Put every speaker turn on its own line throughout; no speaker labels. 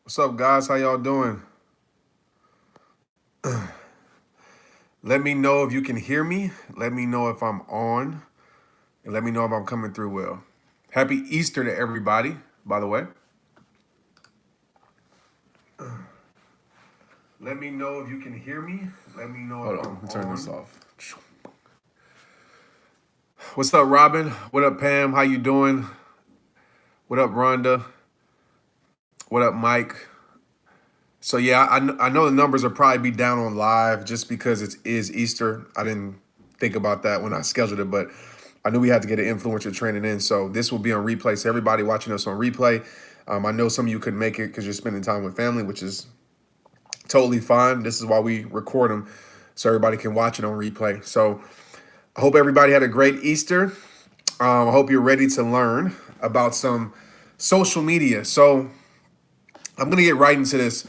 What's up, guys? How y'all doing? Let me know if you can hear me. Let me know if I'm on. And let me know if I'm coming through well. Happy Easter to everybody, by the way. Let me know if you can hear me. Let me know if I'm on. Turn this off. What's up, Robin? What up, Pam? How you doing? What up, Rhonda? What up, Mike? So yeah, I know the numbers will probably be down on live just because it is Easter. I didn't think about that when I scheduled it, but I knew we had to get an influencer training in. So this will be on replay. So everybody watching us on replay, I know some of you couldn't make it because you're spending time with family, which is totally fine. This is why we record them so everybody can watch it on replay. So I hope everybody had a great Easter. I hope you're ready to learn about some social media. So I'm gonna get right into this.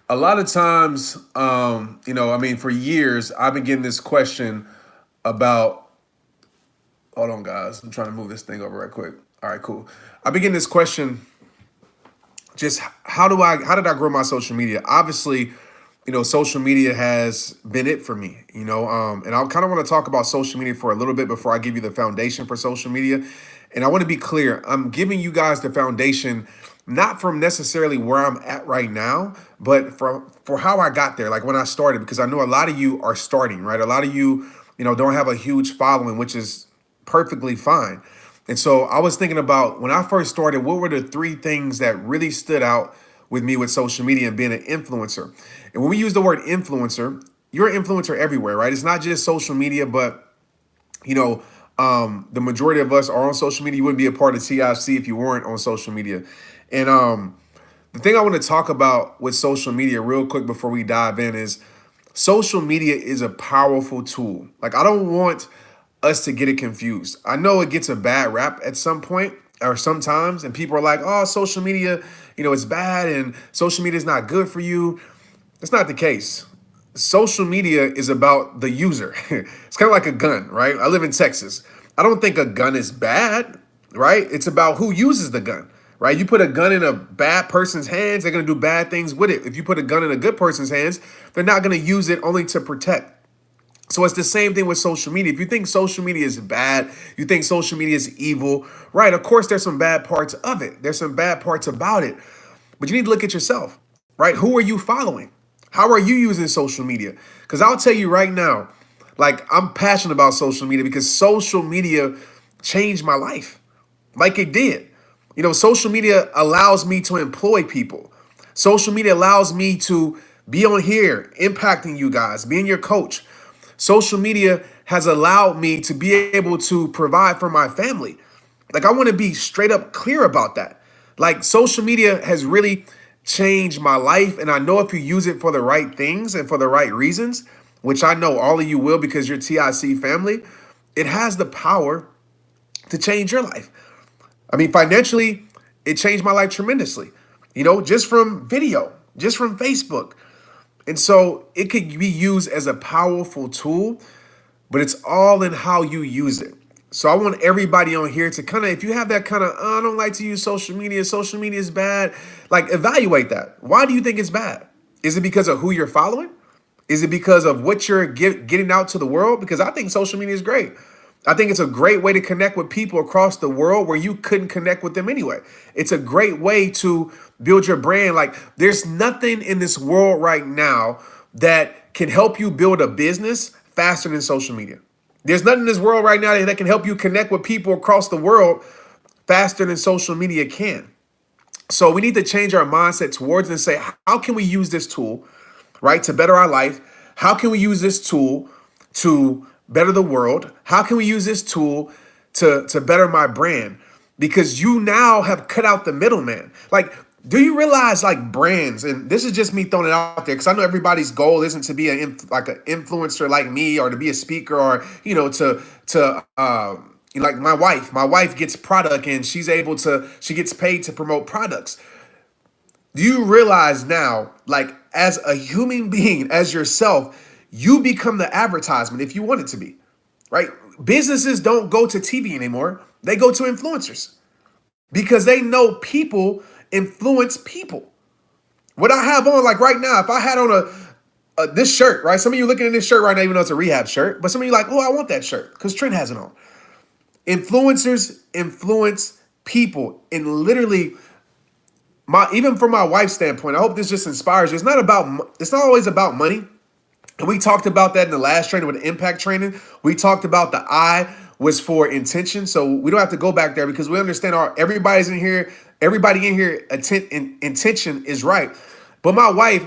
A lot of times, for years, I've been getting this question about. Hold on, guys. I'm trying to move this thing over right quick. All right, cool. I've been getting this question. Just how did I grow my social media? Obviously, social media has been it for me. And I kind of want to talk about social media for a little bit before I give you the foundation for social media. And I want to be clear. I'm giving you guys the foundation, not from necessarily where I'm at right now, but for how I got there, like when I started, because I know a lot of you are starting, right? A lot of you, don't have a huge following, which is perfectly fine. And so I was thinking about when I first started, what were the three things that really stood out with me with social media and being an influencer? And when we use the word influencer, you're an influencer everywhere, right? It's not just social media, but the majority of us are on social media. You wouldn't be a part of TIC if you weren't on social media. And the thing I want to talk about with social media real quick before we dive in is social media is a powerful tool. Like, I don't want us to get it confused. I know it gets a bad rap at some point or sometimes, and people are like, oh, social media, it's bad and social media is not good for you. That's not the case. Social media is about the user. It's kind of like a gun, right? I live in Texas. I don't think a gun is bad, right? It's about who uses the gun, right? You put a gun in a bad person's hands, they're going to do bad things with it. If you put a gun in a good person's hands, they're not going to use it only to protect. So it's the same thing with social media. If you think social media is bad, you think social media is evil, right? Of course, there's some bad parts of it. There's some bad parts about it. But you need to look at yourself, right? Who are you following? How are you using social media? Because I'll tell you right now, like, I'm passionate about social media because social media changed my life like it did. Social media allows me to employ people. Social media allows me to be on here, impacting you guys, being your coach. Social media has allowed me to be able to provide for my family. Like, I want to be straight up clear about that. Like, social media has really changed my life. And I know if you use it for the right things and for the right reasons, which I know all of you will because you're TIC family, it has the power to change your life. I mean, financially, it changed my life tremendously, just from video, just from Facebook. And so it could be used as a powerful tool, but it's all in how you use it. So I want everybody on here to kind of, if you have that kind of, I don't like to use social media is bad, like, evaluate that. Why do you think it's bad? Is it because of who you're following? Is it because of what you're getting out to the world? Because I think social media is great. I think it's a great way to connect with people across the world where you couldn't connect with them anyway. It's a great way to build your brand. Like, there's nothing in this world right now that can help you build a business faster than social media. There's nothing in this world right now that can help you connect with people across the world faster than social media can. So we need to change our mindset towards it and say, how can we use this tool, right, to better our life? How can we use this tool to better the world? How can we use this tool to better my brand? Because you now have cut out the middleman. Like, do you realize, like, brands, and this is just me throwing it out there because I know everybody's goal isn't to be like an influencer like me or to be a speaker or like my wife. My wife gets product and she gets paid to promote products. Do you realize now, like, as a human being, as yourself, you become the advertisement if you want it to be, right? Businesses don't go to TV anymore. They go to influencers because they know people influence people, What I have on, like right now, if I had on this shirt, right? Some of you looking at this shirt right now, even though it's a rehab shirt, but some of you like, oh, I want that shirt because Trent has it on. Influencers influence people, and literally, even from my wife's standpoint, I hope this just inspires you. It's not always about money. And we talked about that in the last training with the impact training. We talked about the I was for intention. So we don't have to go back there because we understand everybody in here, intention is right. But my wife,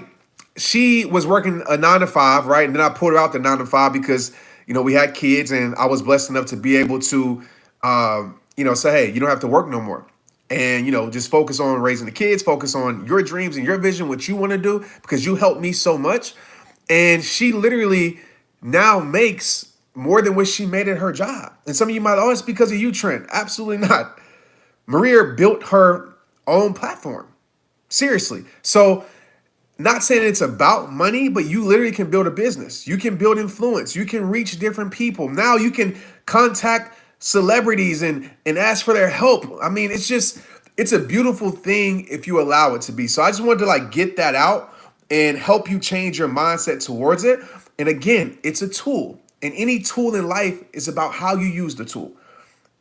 she was working a 9 to 5, right? And then I pulled her out the 9 to 5 because, we had kids and I was blessed enough to be able to, say, hey, you don't have to work no more. And, just focus on raising the kids, focus on your dreams and your vision, what you want to do, because you helped me so much. And she literally now makes more than what she made at her job. And some of you might, oh, it's because of you, Trent. Absolutely not. Maria built her own platform. Seriously. So not saying it's about money, but you literally can build a business. You can build influence. You can reach different people. Now you can contact celebrities and ask for their help. I mean, it's a beautiful thing if you allow it to be. So I just wanted to get that out and help you change your mindset towards it. And again, it's a tool. And any tool in life is about how you use the tool.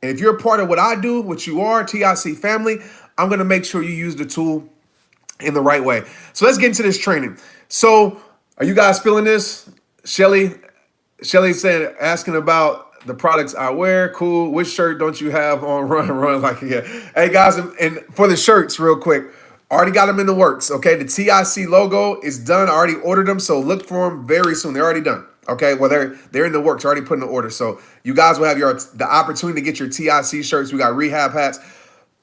And if you're a part of what I do, what you are, TIC family, I'm going to make sure you use the tool in the right way. So let's get into this training. So are you guys feeling this? Shelly said, asking about the products I wear. Cool. Which shirt don't you have on? Run like, yeah. Hey guys, and for the shirts real quick, already got them in the works, okay? The TIC logo is done. I already ordered them, so look for them very soon. They're already done, okay? Well, they're in the works. Already put in the order. So you guys will have the opportunity to get your TIC shirts. We got rehab hats.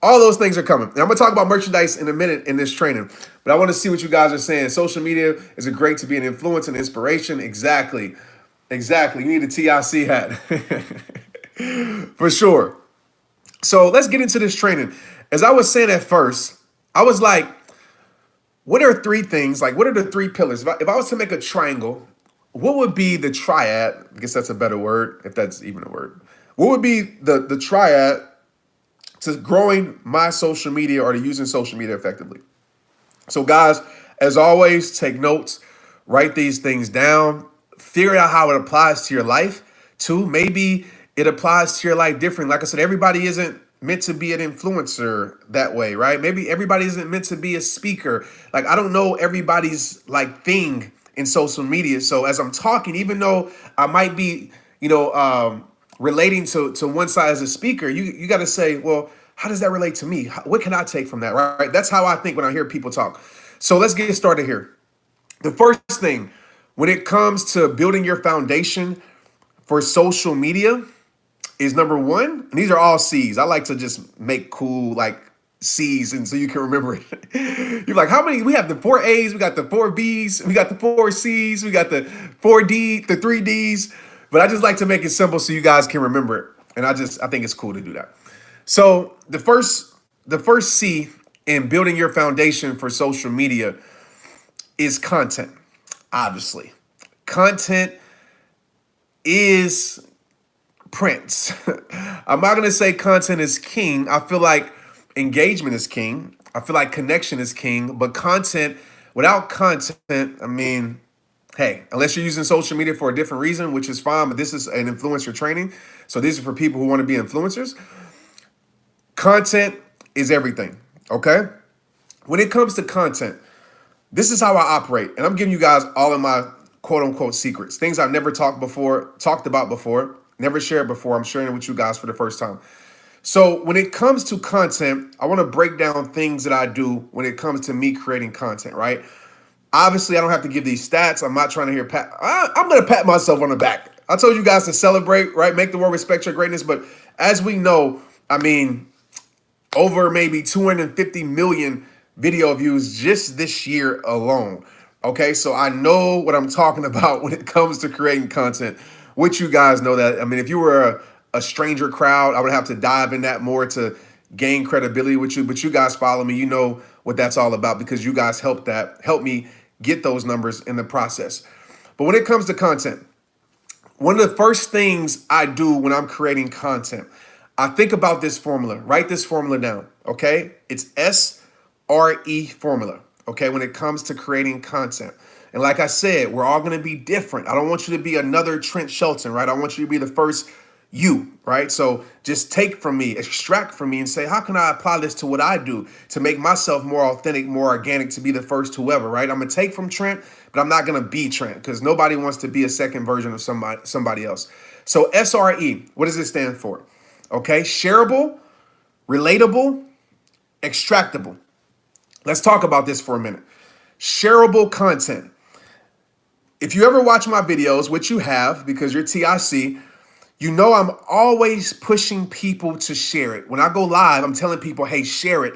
All those things are coming. And I'm going to talk about merchandise in a minute in this training. But I want to see what you guys are saying. Social media is great to be an influence and inspiration. Exactly. You need a TIC hat. For sure. So let's get into this training. As I was saying at first, I was like, what are 3 things? What are the 3 pillars? If I was to make a triangle, what would be the triad? I guess that's a better word, if that's even a word. What would be the triad to growing my social media or to using social media effectively? So guys, as always, take notes, write these things down, figure out how it applies to your life too. Maybe it applies to your life different. Like I said, everybody isn't meant to be an influencer that way, right? Maybe everybody isn't meant to be a speaker. I don't know everybody's thing in social media. So as I'm talking, even though I might be, relating to one side as a speaker, you got to say, well, how does that relate to me? What can I take from that, right? That's how I think when I hear people talk. So let's get started here. The first thing, when it comes to building your foundation for social media, is number 1, and these are all C's. I like to just make cool C's, and so you can remember it. You're like, how many? We have the 4 A's, we got the 4 B's, we got the 4 C's, we got the 4D, the 3 D's. But I just like to make it simple so you guys can remember it. And I think it's cool to do that. So the first C in building your foundation for social media is content. Obviously, content is Prince. I'm not going to say content is king. I feel like engagement is king. I feel like connection is king. But without content, I mean, hey, unless you're using social media for a different reason, which is fine, but this is an influencer training. So this is for people who want to be influencers. Content is everything, okay? When it comes to content, this is how I operate. And I'm giving you guys all of my quote unquote secrets, things I've never talked about before, never shared before. I'm sharing it with you guys for the first time. So when it comes to content, I want to break down things that I do when it comes to me creating content, right? Obviously, I don't have to give these stats. I'm not trying to hear I'm going to pat myself on the back. I told you guys to celebrate, right? Make the world respect your greatness. But as we know, I mean, over maybe 250 million video views just this year alone. Okay, so I know what I'm talking about when it comes to creating content, which you guys know that. I mean, if you were a stranger crowd, I would have to dive in that more to gain credibility with you. But you guys follow me. You know what that's all about because you guys help me get those numbers in the process. But when it comes to content, one of the first things I do when I'm creating content, I think about this formula. Write this formula down, okay? It's SRE formula. okay, when it comes to creating content. And like I said, we're all going to be different. I don't want you to be another Trent Shelton, right? I want you to be the first you, right? So just take from me, extract from me, and say, how can I apply this to what I do to make myself more authentic, more organic, to be the first whoever, right? I'm going to take from Trent, but I'm not going to be Trent, because nobody wants to be a second version of somebody else. So SRE, what does it stand for? Okay, shareable, relatable, extractable. Let's talk about this for a minute. Shareable content. If you ever watch my videos, which you have because you're TIC, you know I'm always pushing people to share it. When I go live, I'm telling people, hey, share it.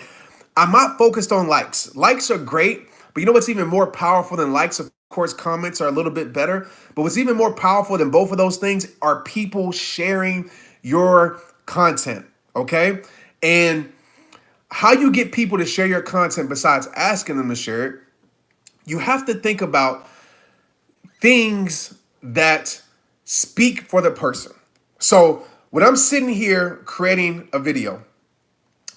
I'm not focused on likes. Likes are great, but you know what's even more powerful than likes? Of course, comments are a little bit better. But what's even more powerful than both of those things are people sharing your content, okay? And how you get people to share your content besides asking them to share it, you have to think about things that speak for the person. So when I'm sitting here creating a video,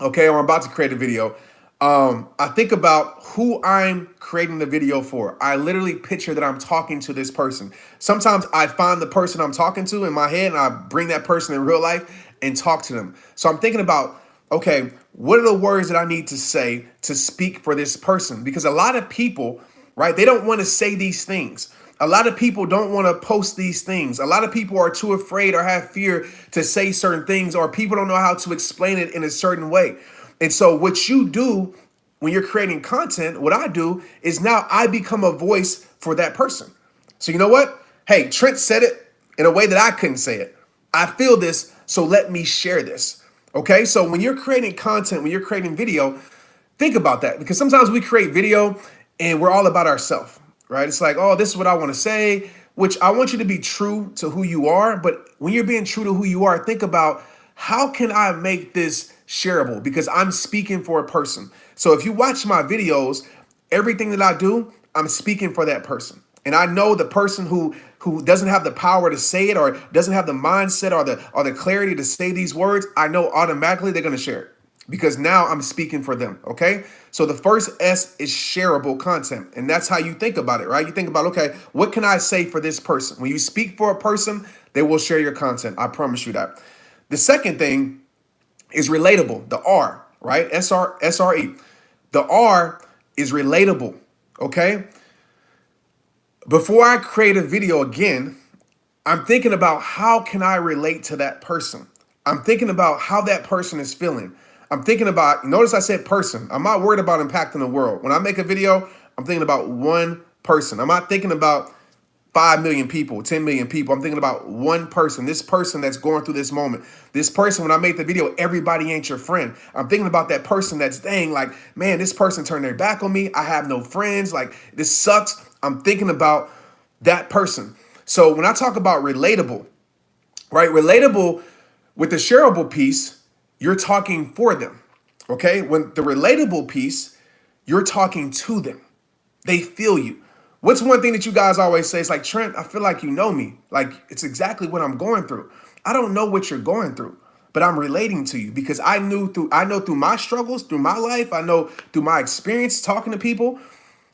okay, or I'm about to create a video, I think about who I'm creating the video for. I literally picture that I'm talking to this person. Sometimes I find the person I'm talking to in my head and I bring that person in real life and talk to them. So I'm thinking about, okay, what are the words that I need to say to speak for this person? Because a lot of people, right, they don't want to say these things. A lot of people don't want to post these things. A lot of people are too afraid or have fear to say certain things, or people don't know how to explain it in a certain way. And so what you do when you're creating content, what I do is now I become a voice for that person. So you know what? Hey, Trent said it in a way that I couldn't say it. I feel this, so let me share this. Okay, so when you're creating content, when you're creating video, think about that, because sometimes we create video and we're all about ourselves, right? It's like, oh, this is what I want to say, which I want you to be true to who you are. But when you're being true to who you are, think about, how can I make this shareable? Because I'm speaking for a person. So if you watch my videos, everything that I do, I'm speaking for that person. And I know the person who doesn't have the power to say it, or doesn't have the mindset or the clarity to say these words, I know automatically they're going to share it, because now I'm speaking for them, okay? So the first S is shareable content, and that's how you think about it, right? You think about, okay, what can I say for this person? When you speak for a person, they will share your content. I promise you that. The second thing is relatable, the R, right? SRE. The R is relatable, okay? Before I create a video again, I'm thinking about, how can I relate to that person? I'm thinking about how that person is feeling. I'm thinking about, notice I said person. I'm not worried about impacting the world. When I make a video, I'm thinking about one person. I'm not thinking about 5 million people, 10 million people. I'm thinking about one person, this person that's going through this moment. This person, when I make the video, everybody ain't your friend. I'm thinking about that person that's, dang, like, man, this person turned their back on me. I have no friends. Like, this sucks. I'm thinking about that person. So when I talk about relatable, right? Relatable with the shareable piece, you're talking for them, okay? When the relatable piece, you're talking to them. They feel you. What's one thing that you guys always say? It's like, Trent, I feel like you know me. Like, it's exactly what I'm going through. I don't know what you're going through, but I'm relating to you because I know through my struggles, through my life, I know through my experience talking to people,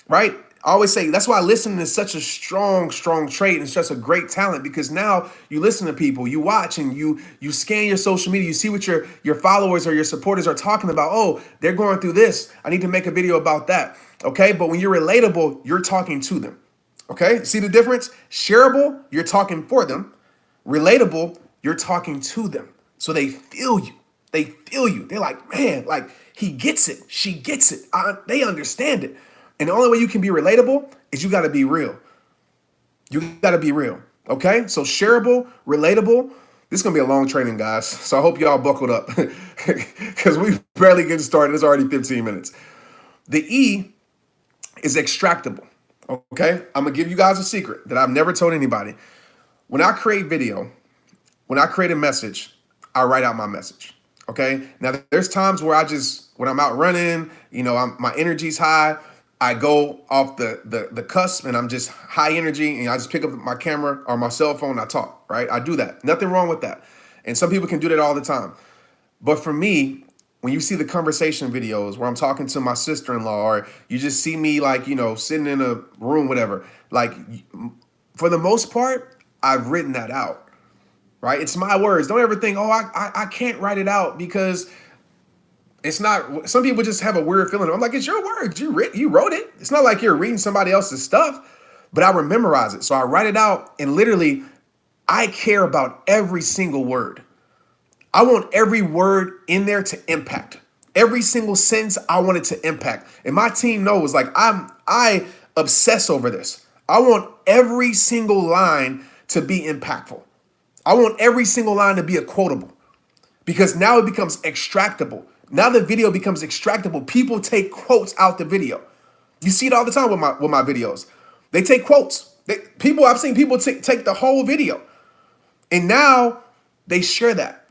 right? I always say that's why listening is such a strong trait and such a great talent, because now you listen to people, you watch, and you scan your social media, you see what your followers or your supporters are talking about. Oh, they're going through this. I need to make a video about that. Okay, but when you're relatable, you're talking to them. Okay, see the difference? Shareable, you're talking for them. Relatable, you're talking to them. So they feel you. They feel you. They're like, man, like, he gets it. She gets it. They understand it. And the only way you can be relatable is you got to be real. You got to be real. Okay? So shareable, relatable. This is going to be a long training, guys. So I hope y'all buckled up because we barely getting started. It's already 15 minutes. The E is extractable. Okay? I'm going to give you guys a secret that I've never told anybody. When I create video, when I create a message, I write out my message. Okay? Now, there's times where when I'm out running, my energy's high. I go off the cusp and I'm just high energy, and I just pick up my camera or my cell phone and I talk, right? I do that. Nothing wrong with that. And some people can do that all the time. But for me, when you see the conversation videos where I'm talking to my sister-in-law, or you just see me like, sitting in a room, whatever, like for the most part, I've written that out, right? It's my words. Don't ever think, oh, I can't write it out because it's not, some people just have a weird feeling. I'm like, it's your words. You wrote it. It's not like you're reading somebody else's stuff, but I would memorize it. So I write it out, and literally I care about every single word. I want every word in there to impact. Every single sentence I want it to impact. And my team knows, like, I obsess over this. I want every single line to be impactful. I want every single line to be a quotable, because now it becomes extractable. Now the video becomes extractable. People take quotes out the video. You see it all the time with my videos. They take quotes. I've seen people take the whole video, and now they share that,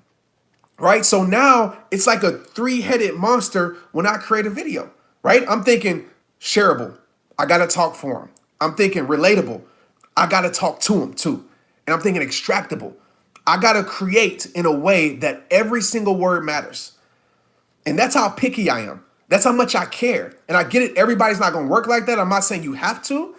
right? So now it's like a three-headed monster when I create a video, right? I'm thinking shareable. I got to talk for them. I'm thinking relatable. I got to talk to them too. And I'm thinking extractable. I got to create in a way that every single word matters. And that's how picky I am. That's how much I care. And I get it. Everybody's not going to work like that. I'm not saying you have to,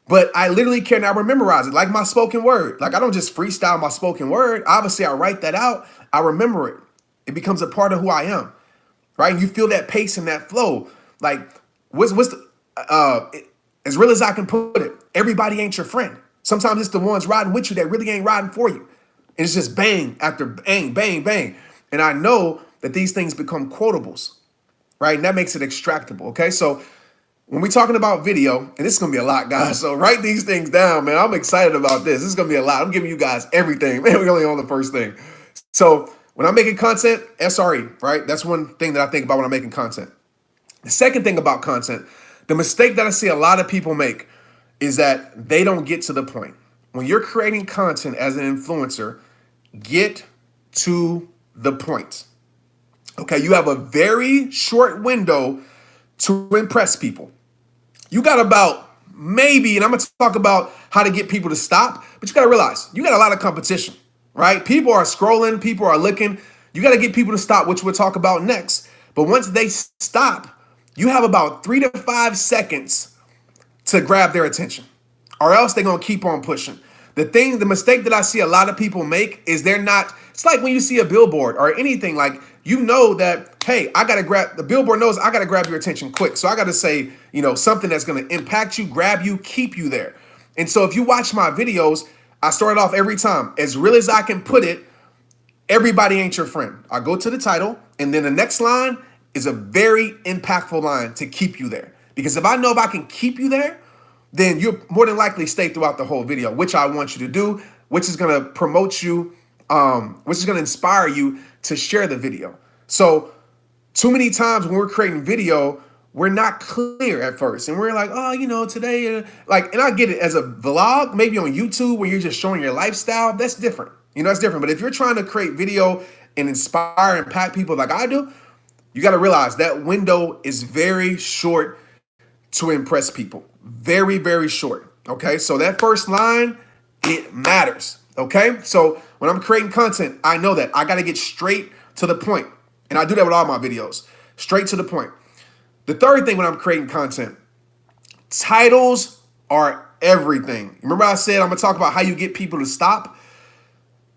but I literally care, and I memorize it like my spoken word. Like, I don't just freestyle my spoken word. Obviously, I write that out. I remember it. It becomes a part of who I am, right? And you feel that pace and that flow. Like, as real as I can put it, everybody ain't your friend. Sometimes it's the ones riding with you that really ain't riding for you. And it's just bang after bang, bang, bang. And I know that these things become quotables, right? And that makes it extractable, okay? So when we're talking about video, and this is going to be a lot, guys, so write these things down, man. I'm excited about this. This is going to be a lot. I'm giving you guys everything. Man, we're only on the first thing. So when I'm making content, SRE, right? That's one thing that I think about when I'm making content. The second thing about content, the mistake that I see a lot of people make is that they don't get to the point. When you're creating content as an influencer, get to the point. Okay, you have a very short window to impress people. You got about maybe, and I'm going to talk about how to get people to stop, but you got to realize you got a lot of competition, right? People are scrolling, people are looking. You got to get people to stop, which we'll talk about next. But once they stop, you have about 3 to 5 seconds to grab their attention, or else they're going to keep on pushing. The mistake that I see a lot of people make is it's like when you see a billboard or anything, like, you know that, hey, the billboard knows I got to grab your attention quick. So I got to say, something that's going to impact you, grab you, keep you there. And so if you watch my videos, I start off every time, as real as I can put it, everybody ain't your friend. I go to the title, and then the next line is a very impactful line to keep you there. Because if I know if I can keep you there, then you'll more than likely stay throughout the whole video, which I want you to do, which is going to promote you, which is going to inspire you to share the video. So too many times when we're creating video, we're not clear at first. And we're like, oh, today, and I get it as a vlog, maybe on YouTube where you're just showing your lifestyle. That's different. That's different. But if you're trying to create video and inspire and impact people like I do, you got to realize that window is very short to impress people. Very, very short. Okay. So that first line, it matters. Okay. So when I'm creating content, I know that I got to get straight to the point. And I do that with all my videos. Straight to the point. The third thing when I'm creating content, titles are everything. Remember I said I'm going to talk about how you get people to stop?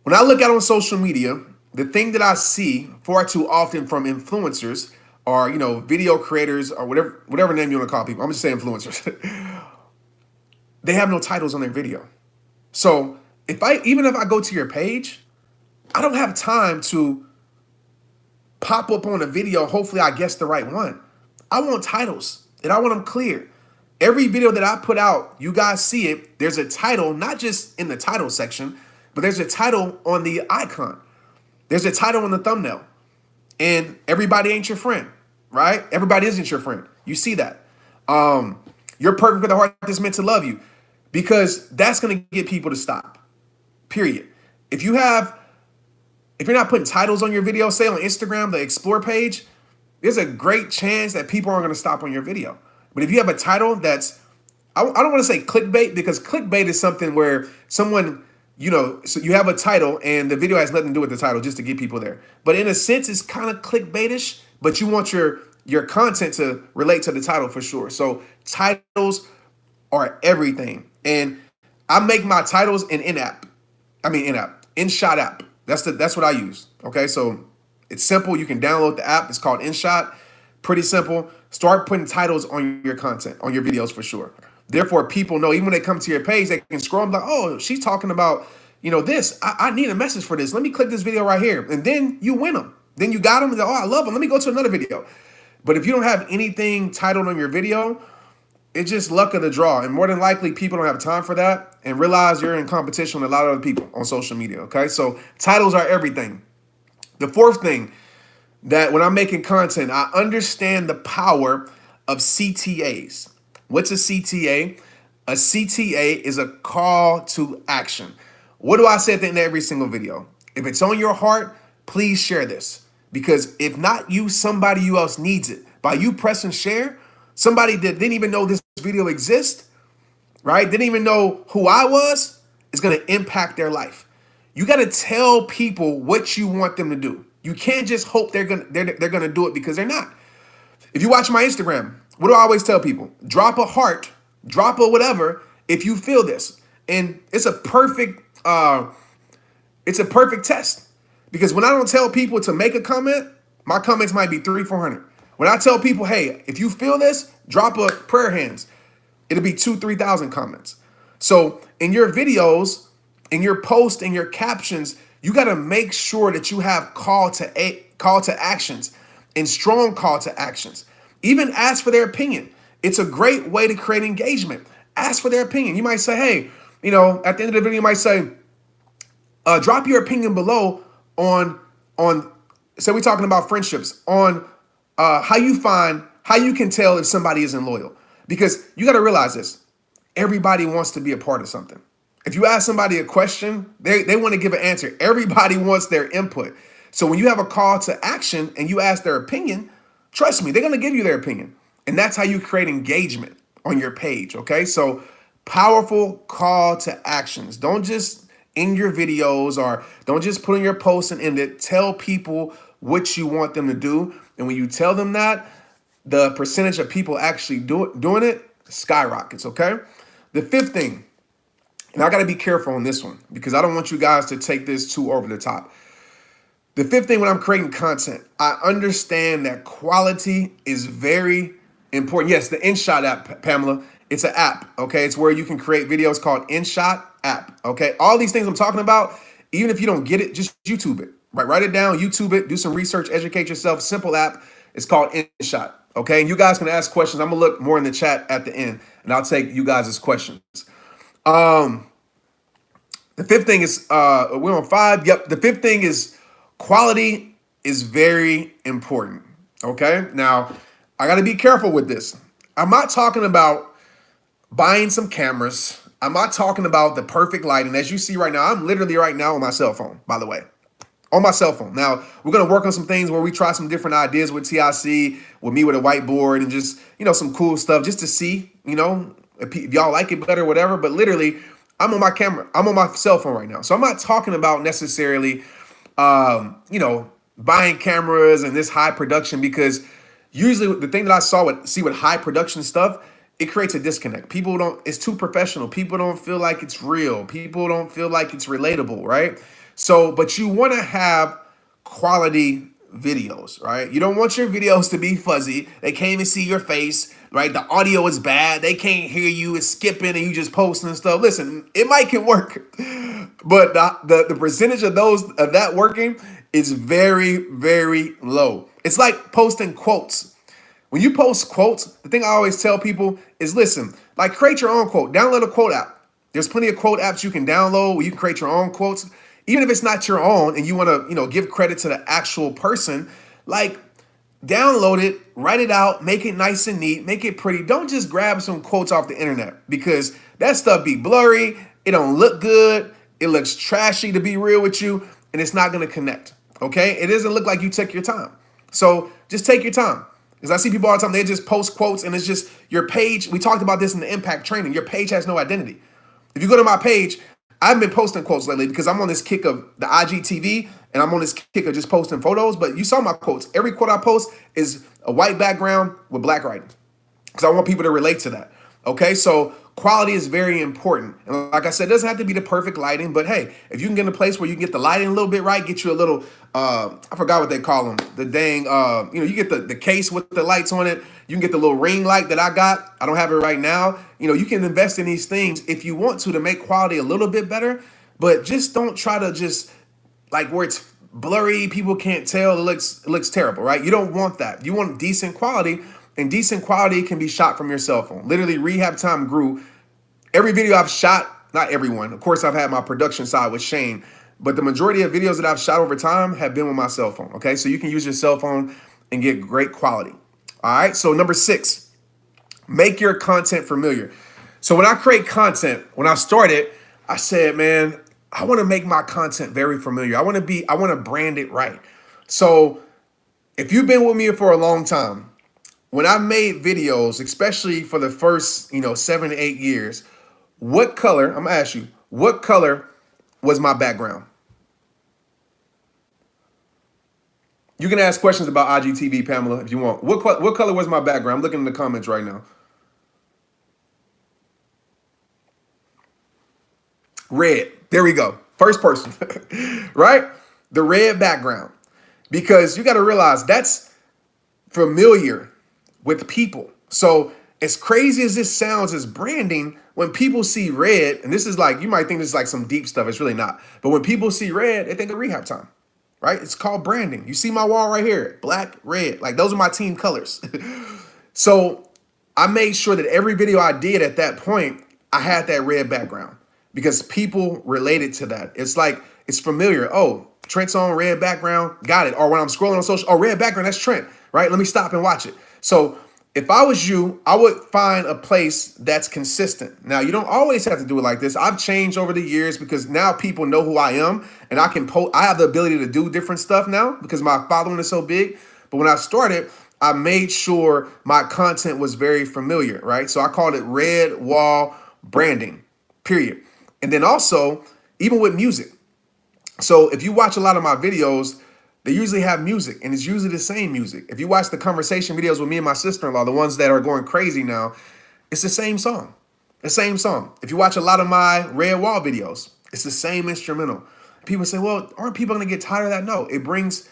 When I look out on social media, the thing that I see far too often from influencers or, video creators or whatever name you want to call people. I'm just saying influencers. They have no titles on their video. So even if I go to your page, I don't have time to pop up on a video. Hopefully I guess the right one. I want titles, and I want them clear. Every video that I put out, you guys see it. There's a title, not just in the title section, but there's a title on the icon. There's a title on the thumbnail. And everybody ain't your friend, right? Everybody isn't your friend. You see that. You're perfect with a heart that's meant to love you, because that's going to get people to stop, period. If you're not putting titles on your video, say on Instagram, the explore page, there's a great chance that people aren't going to stop on your video. But if you have a title that's, I don't want to say clickbait, because clickbait is something where someone so you have a title and the video has nothing to do with the title, just to get people there. But in a sense, it's kind of clickbaitish, but you want your content to relate to the title for sure. So titles are everything. And I make my titles InShot app. That's what I use. Okay, so it's simple. You can download the app. It's called InShot. Pretty simple. Start putting titles on your content, on your videos for sure. Therefore, people know, even when they come to your page, they can scroll and be like, oh, she's talking about, this. I need a message for this. Let me click this video right here. And then you win them. Then you got them. And oh, I love them. Let me go to another video. But if you don't have anything titled on your video, it's just luck of the draw. And more than likely, people don't have time for that and realize you're in competition with a lot of other people on social media. Okay, so titles are everything. The fourth thing, that when I'm making content, I understand the power of CTAs. What's a CTA? A CTA is a call to action. What do I say at the end of every single video? If it's on your heart, please share this. Because if not you, somebody else needs it. By you pressing share, somebody that didn't even know this video exists, right? Didn't even know who I was, is going to impact their life. You got to tell people what you want them to do. You can't just hope they're gonna do it, because they're not. If you watch my Instagram, what do I always tell people? Drop a heart, drop a whatever if you feel this. And it's a perfect test. Because when I don't tell people to make a comment, my comments might be 300-400. When I tell people, hey, if you feel this, drop a prayer hands, it'll be 2,000-3,000 comments. So in your videos, in your posts, in your captions, you got to make sure that you have call to actions and strong call to actions. Even ask for their opinion. It's a great way to create engagement. Ask for their opinion. You might say, hey, at the end of the video, you might say, drop your opinion below on say we're talking about friendships, on how you can tell if somebody isn't loyal. Because you got to realize this. Everybody wants to be a part of something. If you ask somebody a question, they want to give an answer. Everybody wants their input. So when you have a call to action and you ask their opinion, trust me, they're going to give you their opinion. And that's how you create engagement on your page, okay? So powerful call to actions. Don't just in your videos, or don't just put in your posts and end it. Tell people what you want them to do. And when you tell them that, the percentage of people actually doing it skyrockets, okay? The fifth thing, and I got to be careful on this one because I don't want you guys to take this too over the top. The fifth thing, when I'm creating content, I understand that quality is very important. Yes, the InShot app, Pamela, it's an app, okay? It's where you can create videos, called InShot app, okay? All these things I'm talking about, even if you don't get it, just YouTube it, right? Write it down, YouTube it, do some research, educate yourself. Simple app. It's called InShot, okay? And you guys can ask questions. I'm going to look more in the chat at the end, and I'll take you guys' questions. The fifth thing is, we're on 5. Yep. The fifth thing is quality is very important. Okay. Now I got to be careful with this. I'm not talking about buying some cameras. I'm not talking about the perfect lighting. As you see right now, I'm literally right now on my cell phone, by the way, on my cell phone. Now we're going to work on some things where we try some different ideas with TIC, with me with a whiteboard, and just, some cool stuff just to see, if y'all like it better, whatever. But literally, I'm on my camera. I'm on my cell phone right now. So I'm not talking about necessarily, buying cameras and this high production, because usually the thing that I see with high production stuff, it creates a disconnect. It's too professional. People don't feel like it's real. People don't feel like it's relatable, right? So, but you want to have quality videos, right? You don't want your videos to be fuzzy. They can't even see your face, right? The audio is bad. They can't hear you. It's skipping and you just posting and stuff. Listen, it might can work, but the percentage of that working is very, very low. It's like posting quotes. When you post quotes, the thing I always tell people is, listen, like, create your own quote. Download a quote app. There's plenty of quote apps you can download where you can create your own quotes. Even if it's not your own and you want to, give credit to the actual person, like, download it, write it out, make it nice and neat, make it pretty. Don't just grab some quotes off the internet, because that stuff be blurry. It don't look good. It looks trashy, to be real with you, and it's not going to connect. Okay. It doesn't look like you took your time. So just take your time. Because I see people all the time, they just post quotes and it's just your page. We talked about this in the impact training. Your page has no identity. If you go to my page, I've been posting quotes lately because I'm on this kick of the IGTV and I'm on this kick of just posting photos. But you saw my quotes. Every quote I post is a white background with black writing because I want people to relate to that. Okay, so quality is very important. And like I said, it doesn't have to be the perfect lighting, but hey, if you can get in a place where you can get the lighting a little bit right, get you a little, I forgot what they call them, the dang, you get the case with the lights on it. You can get the little ring light that I got. I don't have it right now. You can invest in these things if you want to make quality a little bit better, but just don't try to just like where it's blurry, people can't tell, it looks terrible, right? You don't want that. You want decent quality. And decent quality can be shot from your cell phone. Literally, Rehab Time grew. Every video I've shot, not everyone. Of course, I've had my production side with Shane, but the majority of videos that I've shot over time have been with my cell phone. Okay, so you can use your cell phone and get great quality. All right, so number 6, make your content familiar. So when I create content, when I started, I said, man, I want to make my content very familiar. I want to brand it right. So if you've been with me for a long time, when I made videos, especially for the first, 7 to 8 years, what color, I'm gonna ask you, what color was my background? You can ask questions about IGTV, Pamela, if you want. What color was my background? I'm looking in the comments right now. Red. There we go. First person, right? The red background. Because you got to realize that's familiar with people. So as crazy as this sounds as branding, when people see red, and this is like, you might think this is like some deep stuff. It's really not. But when people see red, they think of Rehab Time, right? It's called branding. You see my wall right here, black, red. Like those are my team colors. So I made sure that every video I did at that point, I had that red background because people related to that. It's like, it's familiar. Oh, Trent's on red background. Got it. Or when I'm scrolling on social, oh, red background, that's Trent, right? Let me stop and watch it. So if I was you, I would find a place that's consistent. Now, you don't always have to do it like this. I've changed over the years because now people know who I am and I have the ability to do different stuff now because my following is so big. But when I started, I made sure my content was very familiar, right? So I called it red wall branding, period. And then also, even with music. So if you watch a lot of my videos, they usually have music, and it's usually the same music. If you watch the conversation videos with me and my sister-in-law, the ones that are going crazy now, it's the same song. The same song. If you watch a lot of my Red Wall videos, it's the same instrumental. People say, well, aren't people going to get tired of that? No, it brings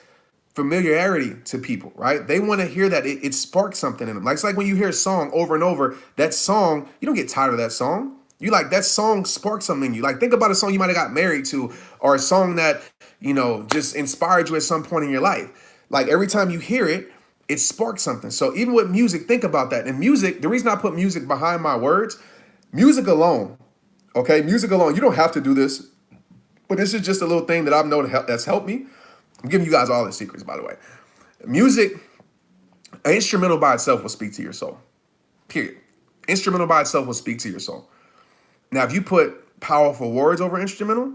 familiarity to people, right? They want to hear that. It sparks something in them. Like, it's like when you hear a song over and over, that song, you don't get tired of that song. You like that song sparks something in you. Like think about a song you might have got married to or a song that, just inspired you at some point in your life. Like every time you hear it, it sparks something. So even with music, think about that. And music, the reason I put music behind my words, music alone, okay? Music alone, you don't have to do this, but this is just a little thing that I've known that's helped me. I'm giving you guys all the secrets, by the way. Music, an instrumental by itself will speak to your soul, period. Instrumental by itself will speak to your soul. Now, if you put powerful words over instrumental,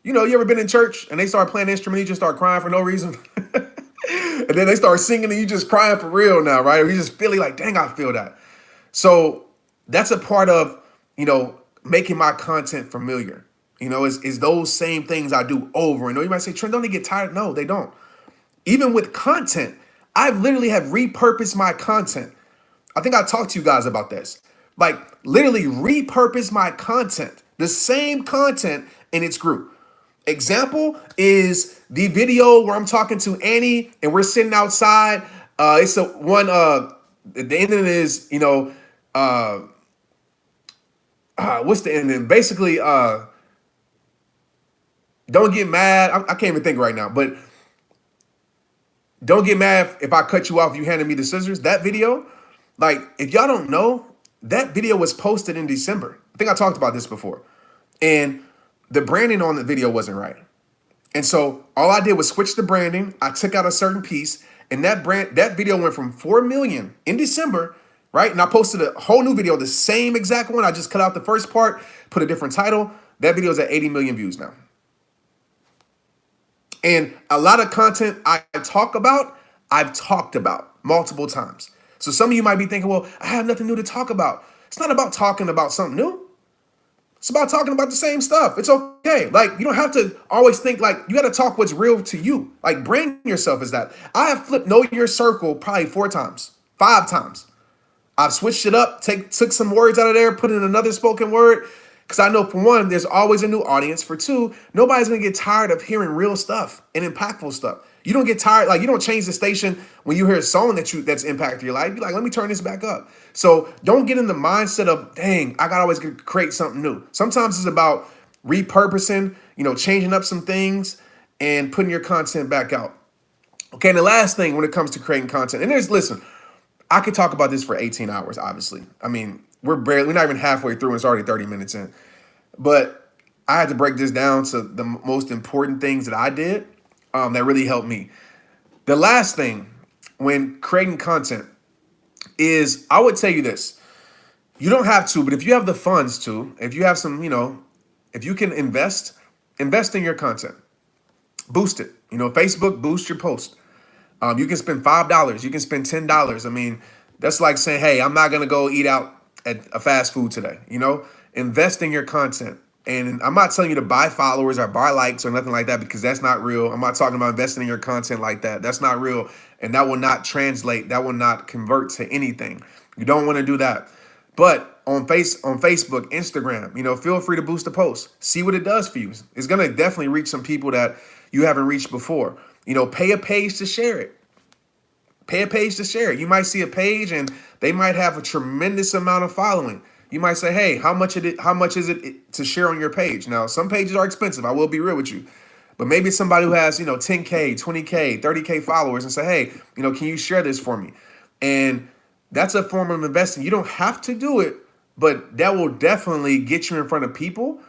you ever been in church and they start playing the instrument, you just start crying for no reason. And then they start singing and you just crying for real now, right? Or you just feeling like, dang, I feel that. So that's a part of, making my content familiar. Is those same things I do over and over. You might say, Trent, don't they get tired? No, they don't. Even with content, I've literally have repurposed my content. I think I talked to you guys about this. Like literally repurpose my content, the same content in its group. Example is the video where I'm talking to Annie and we're sitting outside. It's the one, the ending is, what's the ending? Basically, don't get mad. I can't even think right now, but don't get mad if I cut you off, you handed me the scissors. That video, like if y'all don't know, that video was posted in December. I think I talked about this before. And the branding on the video wasn't right. And so all I did was switch the branding. I took out a certain piece and that video went from 4 million in December, right? And I posted a whole new video, the same exact one. I just cut out the first part, put a different title. That video is at 80 million views now. And a lot of content I've talked about multiple times. So some of you might be thinking, well, I have nothing new to talk about. It's not about talking about something new. It's about talking about the same stuff. It's okay. Like, you don't have to always think like you got to talk what's real to you. Like, brand yourself as that. I have flipped Know Your Circle probably 4 times, 5 times. I've switched it up, took some words out of there, put in another spoken word. Because I know, for one, there's always a new audience. For two, nobody's going to get tired of hearing real stuff and impactful stuff. You don't get tired. Like, you don't change the station when you hear a song that's impacted your life. You're like, let me turn this back up. So don't get in the mindset of, dang, I got to always create something new. Sometimes it's about repurposing, changing up some things and putting your content back out. Okay, and the last thing when it comes to creating content, and listen, I could talk about this for 18 hours, obviously. I mean, we're not even halfway through and it's already 30 minutes in. But I had to break this down to the most important things that I did that really helped me. The last thing when creating content is, I would tell you this. You don't have to, but if you have the funds to, if you have some, if you can invest in your content. Boost it. Facebook, boost your post. You can spend $5. You can spend $10. I mean, that's like saying, hey, I'm not going to go eat out at a fast food today. Invest in your content. And I'm not telling you to buy followers or buy likes or nothing like that, because that's not real. I'm not talking about investing in your content like that. That's not real. And that will not translate. That will not convert to anything. You don't want to do that. But on Facebook, Instagram, feel free to boost a post. See what it does for you. It's going to definitely reach some people that you haven't reached before. Pay a page to share it. Pay a page to share it. You might see a page and they might have a tremendous amount of following. You might say, hey, how much is it to share on your page? Now, some pages are expensive. I will be real with you. But maybe it's somebody who has, 10K, 20K, 30K followers and say, hey, can you share this for me? And that's a form of investing. You don't have to do it, but that will definitely get you in front of people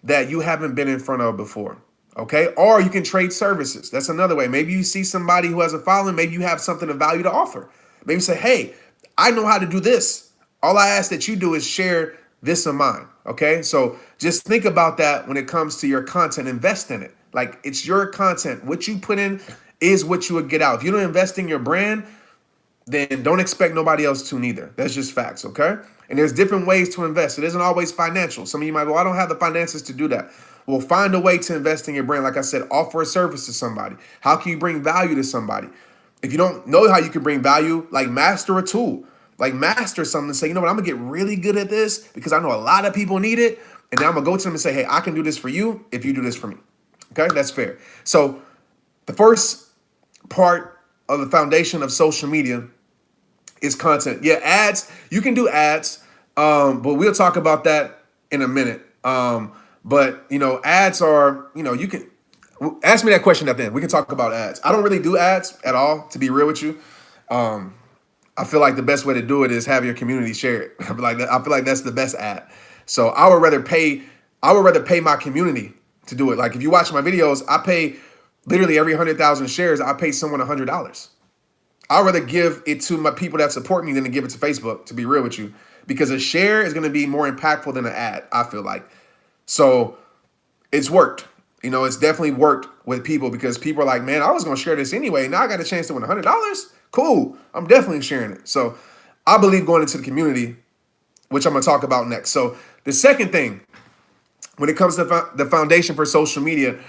that you haven't been in front of before. Okay. Or you can trade services. That's another way. Maybe you see somebody who has a following. Maybe you have something of value to offer. Maybe say, hey, I know how to do this. All I ask that you do is share this of mine. Okay. So just think about that when it comes to your content. Invest in it. Like, it's your content. What you put in is what you would get out. If you don't invest in your brand, then don't expect nobody else to neither. That's just facts. Okay. And there's different ways to invest. It isn't always financial. Some of you might, well, I don't have the finances to do that. Well, find a way to invest in your brand. Like I said, offer a service to somebody. How can you bring value to somebody? If you don't know how you can bring value, like, master a tool, like master something and say, I'm going to get really good at this because I know a lot of people need it. And then I'm going to go to them and say, hey, I can do this for you if you do this for me. Okay, that's fair. So the first part of the foundation of social media is content. Yeah, ads. You can do ads, but we'll talk about that in a minute. But ads are, you can ask me that question at the end. We can talk about ads. I don't really do ads at all, to be real with you. I feel like the best way to do it is have your community share it. I feel like that's the best ad. So I would rather pay my community to do it. Like, if you watch my videos, I pay literally every 100,000 shares. I pay someone $100. I'd rather give it to my people that support me than to give it to Facebook, to be real with you, because a share is going to be more impactful than an ad, I feel like. So it's worked. It's definitely worked with people, because people are like, man, I was going to share this anyway. Now I got a chance to win $100. Cool. I'm definitely sharing it. So I believe going into the community, which I'm going to talk about next. So the second thing, when it comes to the foundation for social media,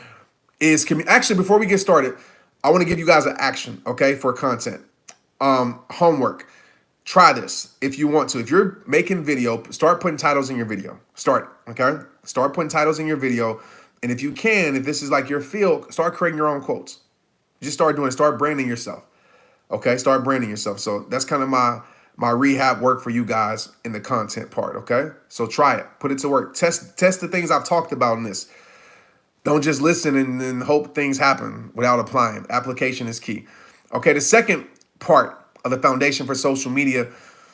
is actually, before we get started, I want to give you guys an action, okay, for content. Homework. Try this if you want to. If you're making video, start putting titles in your video. Okay? Start putting titles in your video. And if you can, if this is like your field, start creating your own quotes. Just start doing it. Start branding yourself. Okay? Start branding yourself. So that's kind of my rehab work for you guys in the content part, okay? So try it. Put it to work. Test the things I've talked about in this. Don't just listen and hope things happen without applying. Application is key. Okay, the second part of the foundation for social media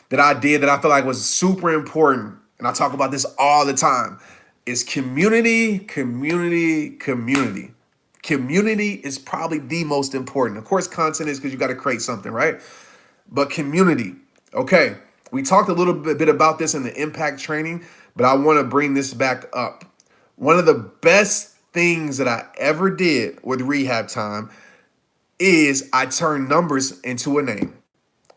that I did that I feel like was super important, and I talk about this all the time, is community, community, community. Community is probably the most important. Of course, content is, because you got to create something, right? But community. Okay, we talked a little bit about this in the impact training, but I want to bring this back up. One of the best things that I ever did with Rehab Time is I turned numbers into a name.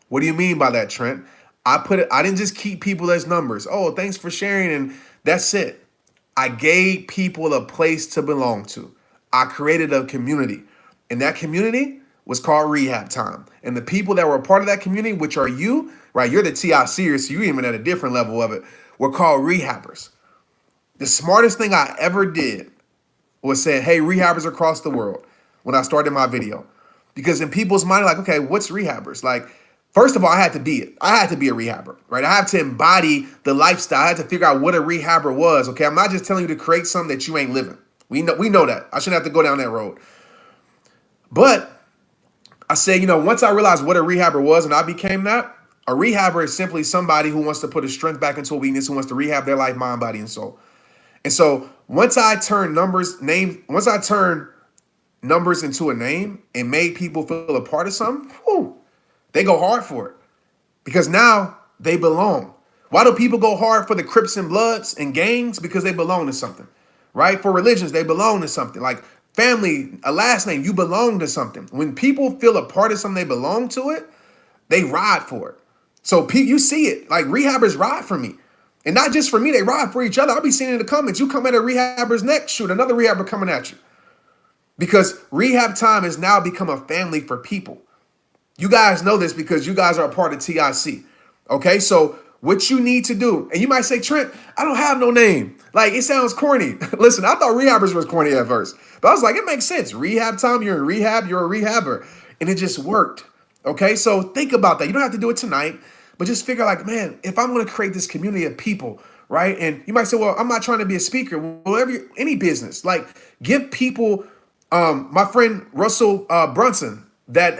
What do you mean by that, Trent? I didn't just keep people as numbers. Oh, thanks for sharing, and that's it. I gave people a place to belong to. I created a community. And that community was called Rehab Time. And the people that were a part of that community, which are you, right? You're the TICers, so you're even at a different level of it, were called rehabbers. The smartest thing I ever did was say, hey, rehabbers across the world, when I started my video. Because in people's mind, like, okay, what's rehabbers? Like, first of all, I had to be it. I had to be a rehabber, right? I had to embody the lifestyle. I had to figure out what a rehabber was. Okay, I'm not just telling you to create something that you ain't living. We know that. I shouldn't have to go down that road. But I said, once I realized what a rehabber was and I became that, a rehabber is simply somebody who wants to put a strength back into a weakness, who wants to rehab their life, mind, body, and soul. And so once I turned numbers into a name and made people feel a part of something, they go hard for it because now they belong. Why do people go hard for the Crips and Bloods and gangs? Because they belong to something, right? For religions, they belong to something. Like family, a last name, you belong to something. When people feel a part of something, they belong to it, they ride for it. So you see it, like rehabbers ride for me. And not just for me, they ride for each other. I'll be seeing in the comments, you come at a rehabber's neck, shoot, another rehabber coming at you. Because Rehab Time has now become a family for people. You guys know this because you guys are a part of TIC. Okay, so what you need to do, and you might say, Trent, I don't have no name. Like, it sounds corny. Listen, I thought rehabbers was corny at first. But I was like, it makes sense. Rehab Time, you're in rehab, you're a rehabber. And it just worked. Okay, so think about that. You don't have to do it tonight. But just figure like, man, if I'm going to create this community of people, right? And you might say, well, I'm not trying to be a speaker. Well, any business, like give people, my friend Russell Brunson that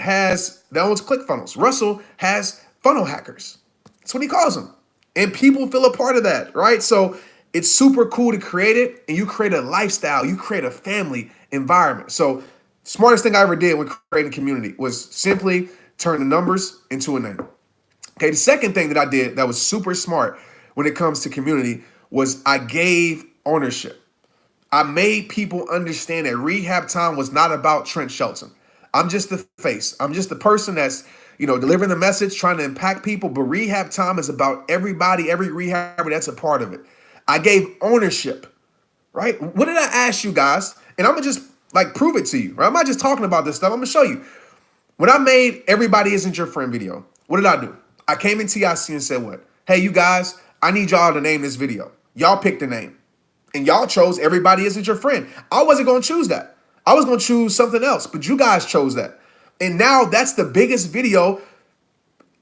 owns ClickFunnels. Russell has funnel hackers. That's what he calls them. And people feel a part of that, right? So it's super cool to create it and you create a lifestyle, you create a family environment. So smartest thing I ever did when creating community was simply turn the numbers into a name. Okay, the second thing that I did that was super smart when it comes to community was I gave ownership. I made people understand that Rehab Time was not about Trent Shelton. I'm just the face. I'm just the person that's, delivering the message, trying to impact people. But Rehab Time is about everybody, every rehabber that's a part of it. I gave ownership, right? What did I ask you guys? And I'm going to just prove it to you, right? I'm not just talking about this stuff. I'm going to show you. When I made Everybody Isn't Your Friend video, what did I do? I came in TIC and said what? Hey, you guys, I need y'all to name this video. Y'all picked the name. And y'all chose Everybody Isn't Your Friend. I wasn't going to choose that. I was going to choose something else, but you guys chose that. And now that's the biggest video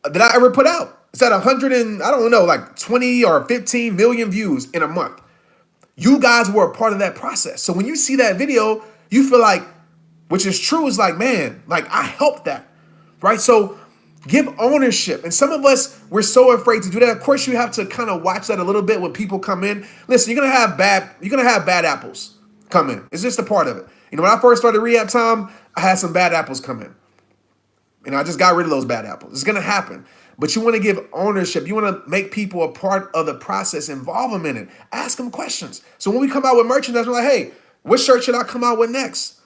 that I ever put out. It's at 20 or 15 million views in a month. You guys were a part of that process. So when you see that video, you feel like, which is true, is like, man, like I helped that, right? So give ownership. And some of us, we're so afraid to do that. Of course, you have to kind of watch that a little bit when people come in. Listen, you're gonna have bad apples come in. It's just a part of it. When I first started Rehab Time, I had some bad apples come in. And I just got rid of those bad apples. It's gonna happen. But you want to give ownership. You want to make people a part of the process, involve them in it, ask them questions. So when we come out with merchandise, we're like, hey, what shirt should I come out with next?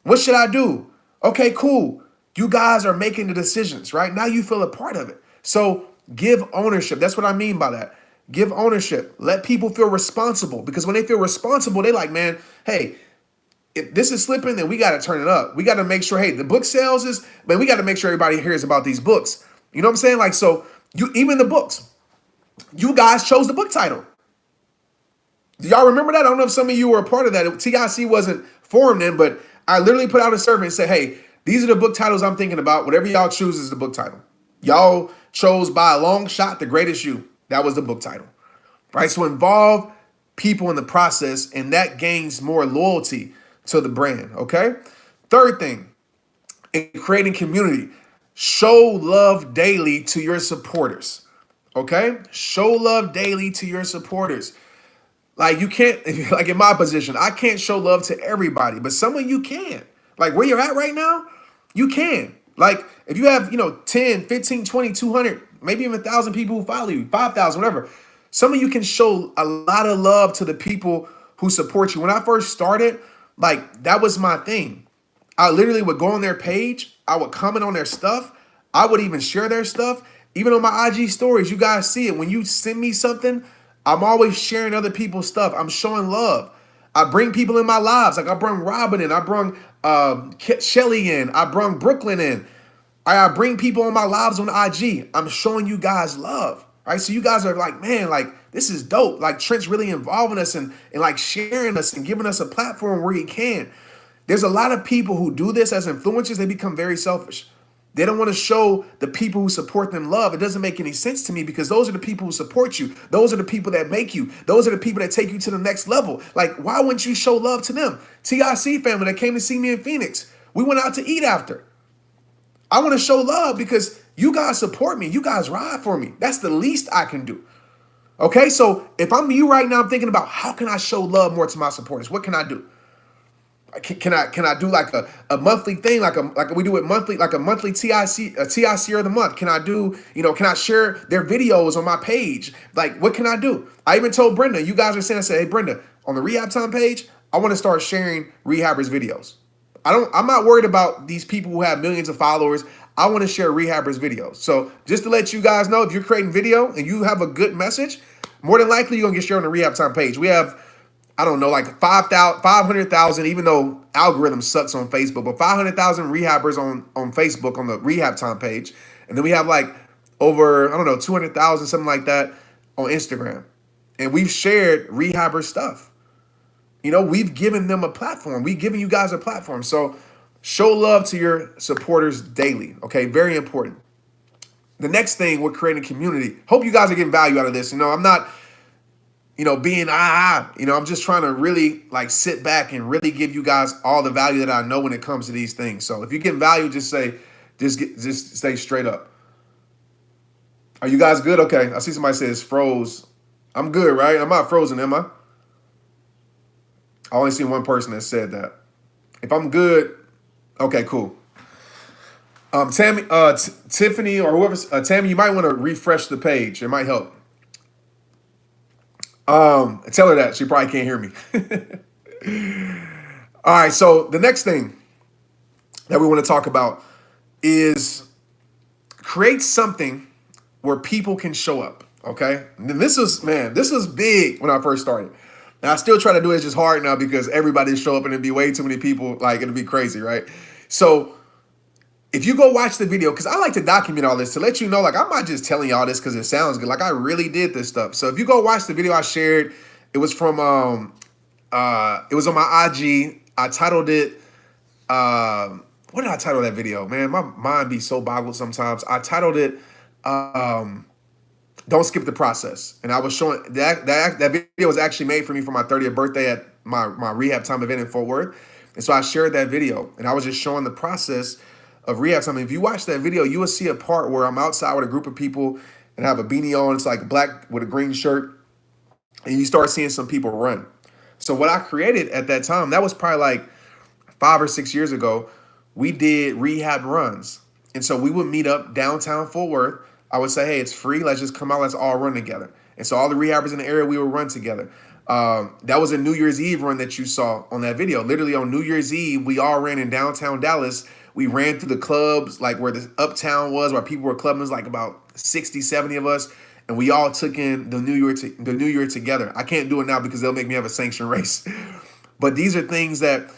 What should I do? Okay, cool. You guys are making the decisions, right? Now you feel a part of it. So give ownership. That's what I mean by that. Give ownership. Let people feel responsible, because when they feel responsible, they like, man, hey, if this is slipping, then we got to turn it up. We got to make sure, hey, the book sales is, man, we got to make sure everybody hears about these books. You know what I'm saying? Like, so even the books, you guys chose the book title. Do y'all remember that? I don't know if some of you were a part of that. TIC wasn't formed then, but I literally put out a survey and said, hey, these are the book titles I'm thinking about. Whatever y'all choose is the book title. Y'all chose by a long shot The Greatest You. That was the book title, right? So involve people in the process, and that gains more loyalty to the brand, okay? Third thing, in creating community, show love daily to your supporters, okay? Show love daily to your supporters. Like, you can't, like in my position, I can't show love to everybody, but some of you can. Like where you're at right now, you can. Like if you have, 10, 15, 20, 200, maybe even 1,000 people who follow you, 5,000, whatever. Some of you can show a lot of love to the people who support you. When I first started, like that was my thing. I literally would go on their page. I would comment on their stuff. I would even share their stuff. Even on my IG stories, you guys see it. When you send me something, I'm always sharing other people's stuff. I'm showing love. I bring people in my lives. Like I brung Robin in. I brung Shelly in. I brung Brooklyn in. I bring people on my lives on IG. I'm showing you guys love. Right. So you guys are like, man, like this is dope. Like Trent's really involving us and like sharing us and giving us a platform where he can. There's a lot of people who do this as influencers. They become very selfish. They don't want to show the people who support them love. It doesn't make any sense to me because those are the people who support you. Those are the people that make you. Those are the people that take you to the next level. Like, why wouldn't you show love to them? TIC family that came to see me in Phoenix. We went out to eat after. I want to show love because you guys support me. You guys ride for me. That's the least I can do. Okay, so if I'm you right now, I'm thinking about how can I show love more to my supporters? What can I do? Can I do like a monthly thing like we do it monthly, like a monthly TIC of the month? Can I do, can I share their videos on my page? Like what can I do? I even told Brenda, you guys are saying, I said, hey Brenda, on the Rehab Time page, I want to start sharing rehabbers videos. I'm not worried about these people who have millions of followers. I want to share rehabbers videos. So just to let you guys know, if you're creating video and you have a good message, more than likely you're gonna get shared on the Rehab Time page. We have, I don't know, like 500,000, even though algorithm sucks on Facebook, but 500,000 rehabbers on Facebook on the Rehab Time page. And then we have like over, I don't know, 200,000, something like that on Instagram. And we've shared rehabber stuff. We've given them a platform. We've given you guys a platform. So show love to your supporters daily. Okay, very important. The next thing, we're creating a community. Hope you guys are getting value out of this. I'm not being I'm just trying to really like sit back and really give you guys all the value that I know when it comes to these things. So if you get value, just stay straight up. Are you guys good? Okay. I see somebody says froze. I'm good, right? I'm not frozen, am I? I only seen one person that said that. If I'm good, okay, cool. Tammy, Tiffany, or whoever's Tammy, you might want to refresh the page. It might help. Tell her that. She probably can't hear me. All right, so the next thing that we want to talk about is create something where people can show up, okay? And this was big when I first started. Now, I still try to do it, it's just hard now because everybody show up and it'd be way too many people, like it'd be crazy, right? So if you go watch the video, because I like to document all this to let you know, like I'm not just telling y'all this because it sounds good. Like I really did this stuff. So if you go watch the video I shared, it was from it was on my IG. I titled it what did I title that video? Man, my mind be so boggled sometimes. I titled it Don't Skip the Process. And I was showing that video was actually made for me for my 30th birthday at my Rehab Time event in Fort Worth. And so I shared that video and I was just showing the process of rehab time. If you watch that video, you will see a part where I'm outside with a group of people and I have a beanie on. It's like black with a green shirt. And you start seeing some people run. So what I created at that time, that was probably like 5 or 6 years ago, we did rehab runs. And so we would meet up downtown Fort Worth. I would say, hey, it's free. Let's just come out. Let's all run together. And so all the rehabbers in the area, we would run together. That was a New Year's Eve run that you saw on that video. Literally on New Year's Eve, we all ran in downtown Dallas. We ran through the clubs, like where the Uptown was, where people were clubbing. It was like about 60, 70 of us. And we all took in the New Year together. I can't do it now because they'll make me have a sanctioned race. But these are things that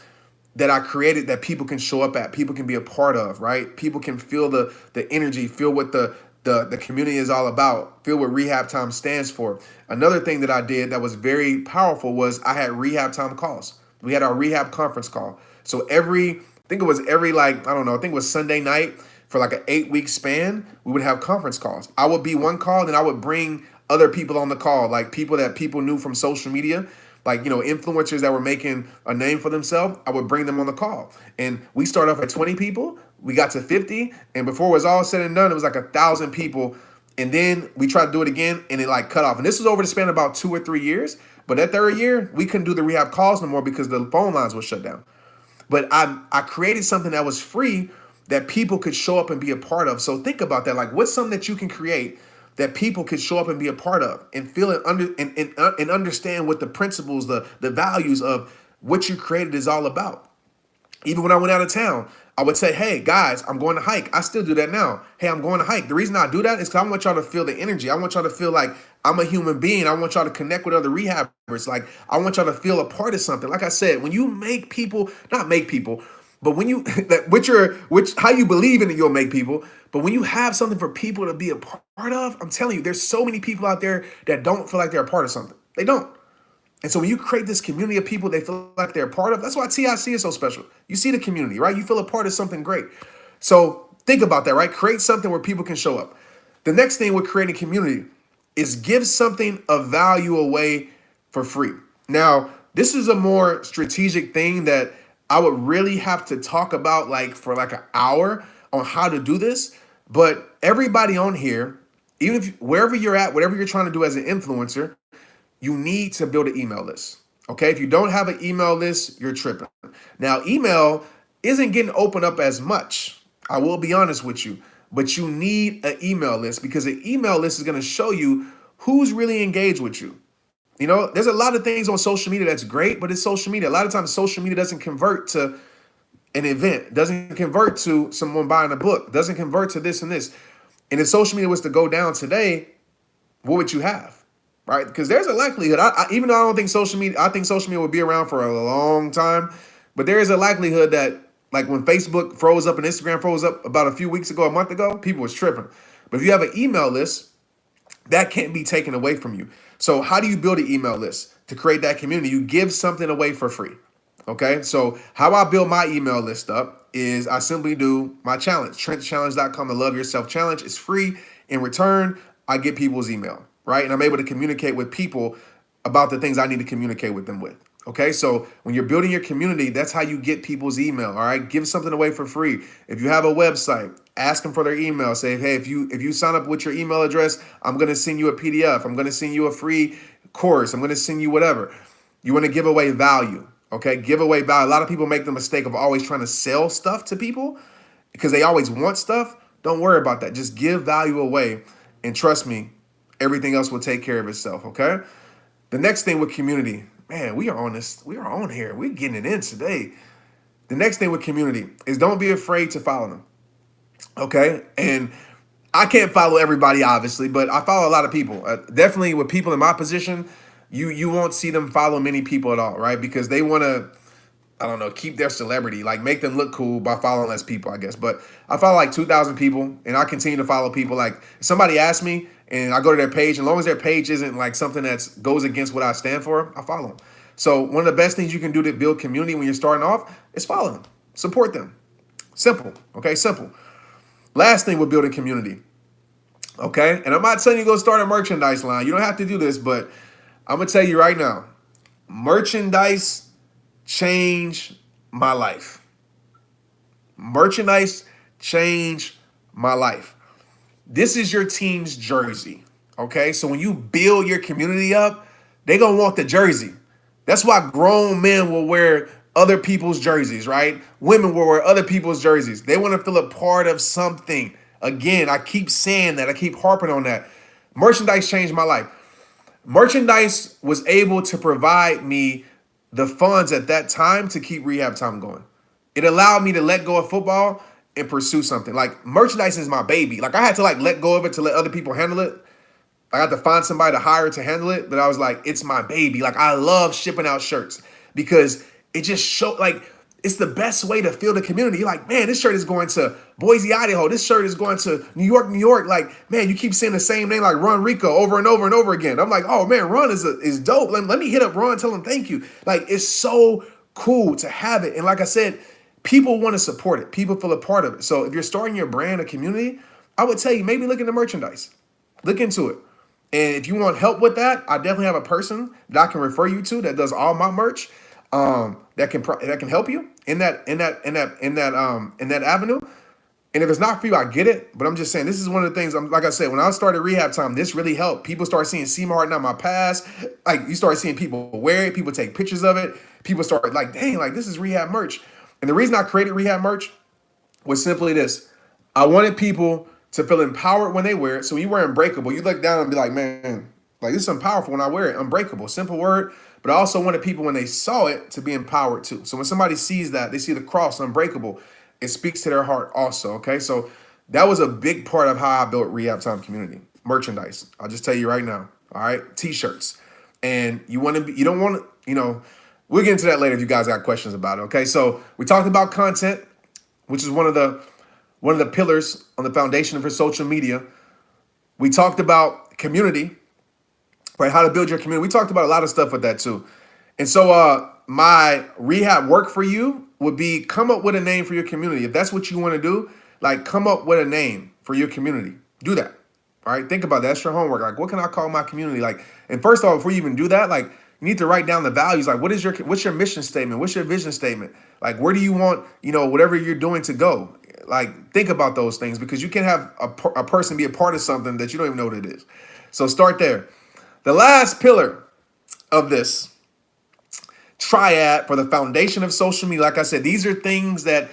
I created that people can show up at, people can be a part of, right? People can feel the energy, feel what the community is all about, feel what Rehab Time stands for. Another thing that I did that was very powerful was I had Rehab Time calls. We had our rehab conference call. So I think it was Sunday night for like an 8-week span, we would have conference calls. I would be one call, and I would bring other people on the call, like people that people knew from social media, like, influencers that were making a name for themselves. I would bring them on the call. And we started off at 20 people. We got to 50. And before it was all said and done, it was like 1,000 people. And then we tried to do it again, and it like cut off. And this was over the span of about 2 or 3 years. But that third year, we couldn't do the rehab calls no more because the phone lines were shut down. But I created something that was free that people could show up and be a part of. So think about that. Like, what's something that you can create that people could show up and be a part of and feel it and understand what the principles, the values of what you created is all about. Even when I went out of town, I would say, hey, guys, I'm going to hike. I still do that now. Hey, I'm going to hike. The reason I do that is because I want y'all to feel the energy. I want y'all to feel like I'm a human being. I want y'all to connect with other rehabbers. Like, I want y'all to feel a part of something. Like I said, when you make people, not make people, but when you that which how you believe in it, you'll make people. But when you have something for people to be a part of, I'm telling you, there's so many people out there that don't feel like they're a part of something. They don't. And so when you create this community of people they feel like they're a part of, that's why TIC is so special. You see the community, right? You feel a part of something great. So think about that, right? Create something where people can show up. The next thing with creating community is give something of value away for free. Now, this is a more strategic thing that I would really have to talk about like for like an hour on how to do this. But everybody on here, even if wherever you're at, whatever you're trying to do as an influencer, you need to build an email list. Okay. If you don't have an email list, you're tripping. Now, email isn't getting opened up as much. I will be honest with you, but you need an email list because an email list is going to show you who's really engaged with you. You know, there's a lot of things on social media that's great, but it's social media. A lot of times, social media doesn't convert to an event, doesn't convert to someone buying a book, doesn't convert to this and this. And if social media was to go down today, what would you have? Right? Because there's a likelihood, even though I don't think social media, I think social media will be around for a long time, but there is a likelihood that like when Facebook froze up and Instagram froze up about a few weeks ago, a month ago, people was tripping. But if you have an email list, that can't be taken away from you. So how do you build an email list to create that community? You give something away for free. Okay. So how I build my email list up is I simply do my challenge, TrentChallenge.com, the Love Yourself Challenge. It's free. In return, I get people's email, right? And I'm able to communicate with people about the things I need to communicate with them with. Okay, so when you're building your community, that's how you get people's email. All right, give something away for free. If you have a website, ask them for their email. Say, hey, if you sign up with your email address, I'm gonna send you a PDF. I'm gonna send you a free course. I'm gonna send you whatever. You want to give away value. Okay, give away value. A lot of people make the mistake of always trying to sell stuff to people because they always want stuff. Don't worry about that. Just give value away, and trust me, everything else will take care of itself. Okay. The next thing with community. Man, we are on this. We are on here. We're getting it in today. The next thing with community is don't be afraid to follow them. Okay. And I can't follow everybody, obviously, but I follow a lot of people. Definitely with people in my position, you won't see them follow many people at all, right? Because they want to, I don't know, keep their celebrity, like make them look cool by following less people, I guess. But I follow like 2,000 people, and I continue to follow people. Like if somebody asks me, and I go to their page, and as long as their page isn't like something that goes against what I stand for, I follow them. So one of the best things you can do to build community when you're starting off is follow them, support them. Simple, okay, simple. Last thing with building community, okay? And I'm not telling you to go start a merchandise line. You don't have to do this, but I'm gonna tell you right now, merchandise changed my life. Merchandise changed my life. This is your team's jersey, okay? So when you build your community up, they gonna want the jersey. That's why grown men will wear other people's jerseys, right? Women will wear other people's jerseys. They want to feel a part of something. Again, I keep saying that. I keep harping on that. Merchandise changed my life. Merchandise was able to provide me the funds at that time to keep rehab time going. It allowed me to let go of football and pursue something. Like merchandise is my baby. Like I had to like let go of it to let other people handle it. I had to find somebody to hire to handle it, but I was like, it's my baby. Like I love shipping out shirts because it just showed like it's the best way to feel the community. You're like, man, this shirt is going to Boise, Idaho. This shirt is going to New York, New York. Like, man, you keep saying the same name like Ron Rico over and over and over again. I'm like, oh man, Ron is dope. Let me hit up Ron, tell him thank you. Like, it's so cool to have it. And like I said, people want to support it. People feel a part of it. So if you're starting your brand or community, I would tell you maybe look into merchandise. Look into it. And if you want help with that, I definitely have a person that I can refer you to that does all my merch. That can help you in that avenue. And if it's not for you, I get it. But I'm just saying this is one of the things. Like I said, when I started rehab time, this really helped. People start seeing C-Mart not my past. Like you start seeing people wear it. People take pictures of it. People start like, dang, like this is rehab merch. And the reason I created rehab merch was simply this: I wanted people to feel empowered when they wear it. So when you wear Unbreakable, you look down and be like, man, like this is powerful when I wear it. Unbreakable, simple word. But I also wanted people when they saw it to be empowered too. So when somebody sees that, they see the cross, Unbreakable, it speaks to their heart also, okay? So that was a big part of how I built Rehab Time Community. Merchandise. I'll just tell you right now. all right, t-shirts. And you want to be, you don't want to, we'll get into that later if you guys got questions about it. Okay, so we talked about content, which is one of the pillars on the foundation for social media. We talked about community, right? How to build your community. We talked about a lot of stuff with that too. And so my rehab work for you would be come up with a name for your community. If that's what you want to do, like come up with a name for your community. Do that. All right. Think about that. That's your homework. Like, what can I call my community? Like, and first of all, before you even do that, like you need to write down the values. Like, what's your mission statement? What's your vision statement? Like, where do you want, whatever you're doing to go? Like, think about those things because you can have a person be a part of something that you don't even know what it is. So start there. The last pillar of this triad for the foundation of social media, like I said, these are things that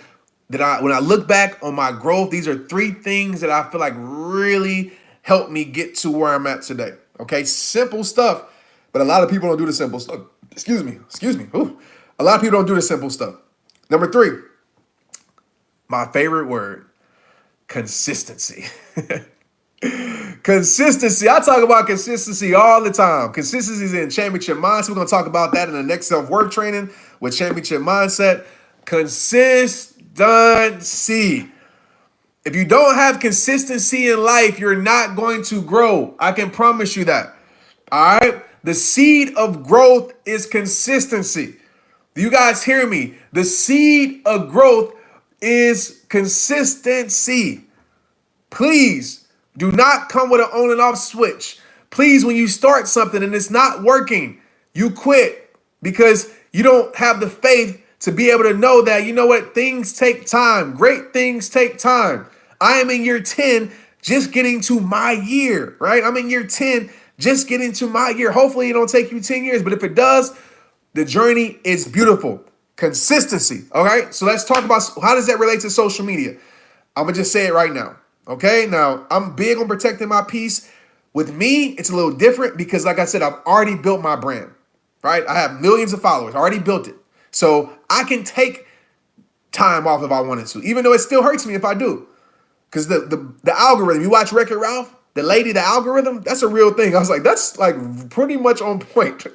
when I look back on my growth, these are 3 things that I feel like really helped me get to where I'm at today. Okay, simple stuff, but a lot of people don't do the simple stuff. Excuse me. Ooh. A lot of people don't do the simple stuff. Number 3, my favorite word, consistency. Consistency. I talk about consistency all the time. Consistency is in championship mindset. We're going to talk about that in the next self-worth training with championship mindset. Consistency. If you don't have consistency in life, you're not going to grow. I can promise you that. All right? The seed of growth is consistency. Do you guys hear me? The seed of growth is consistency. Please do not come with an on and off switch. Please, when you start something and it's not working, you quit because you don't have the faith to be able to know that, you know what, things take time. Great things take time. I am in year 10, just getting to my year, right? I'm in year 10, just getting to my year. Hopefully it don't take you 10 years, but if it does, the journey is beautiful. Consistency, all right? So let's talk about how does that relate to social media? I'm going to just say it right now, okay? Now, I'm big on protecting my peace. With me, it's a little different because, like I said, I've already built my brand, right? I have millions of followers. I already built it. So I can take time off if I wanted to, even though it still hurts me if I do. Because the algorithm, you watch Wreck-It Ralph, the algorithm, that's a real thing. I was like, that's like pretty much on point.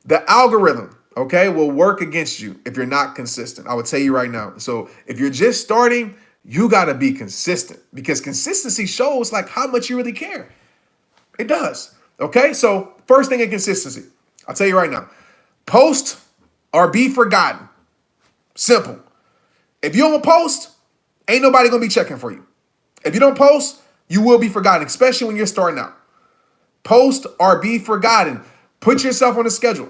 The algorithm, okay, will work against you if you're not consistent. I would tell you right now. So if you're just starting, you got to be consistent because consistency shows like how much you really care. It does. Okay. So first thing in consistency, I'll tell you right now, post or be forgotten. Simple. If you don't post, ain't nobody going to be checking for you. If you don't post, you will be forgotten, especially when you're starting out. Post or be forgotten. Put yourself on a schedule.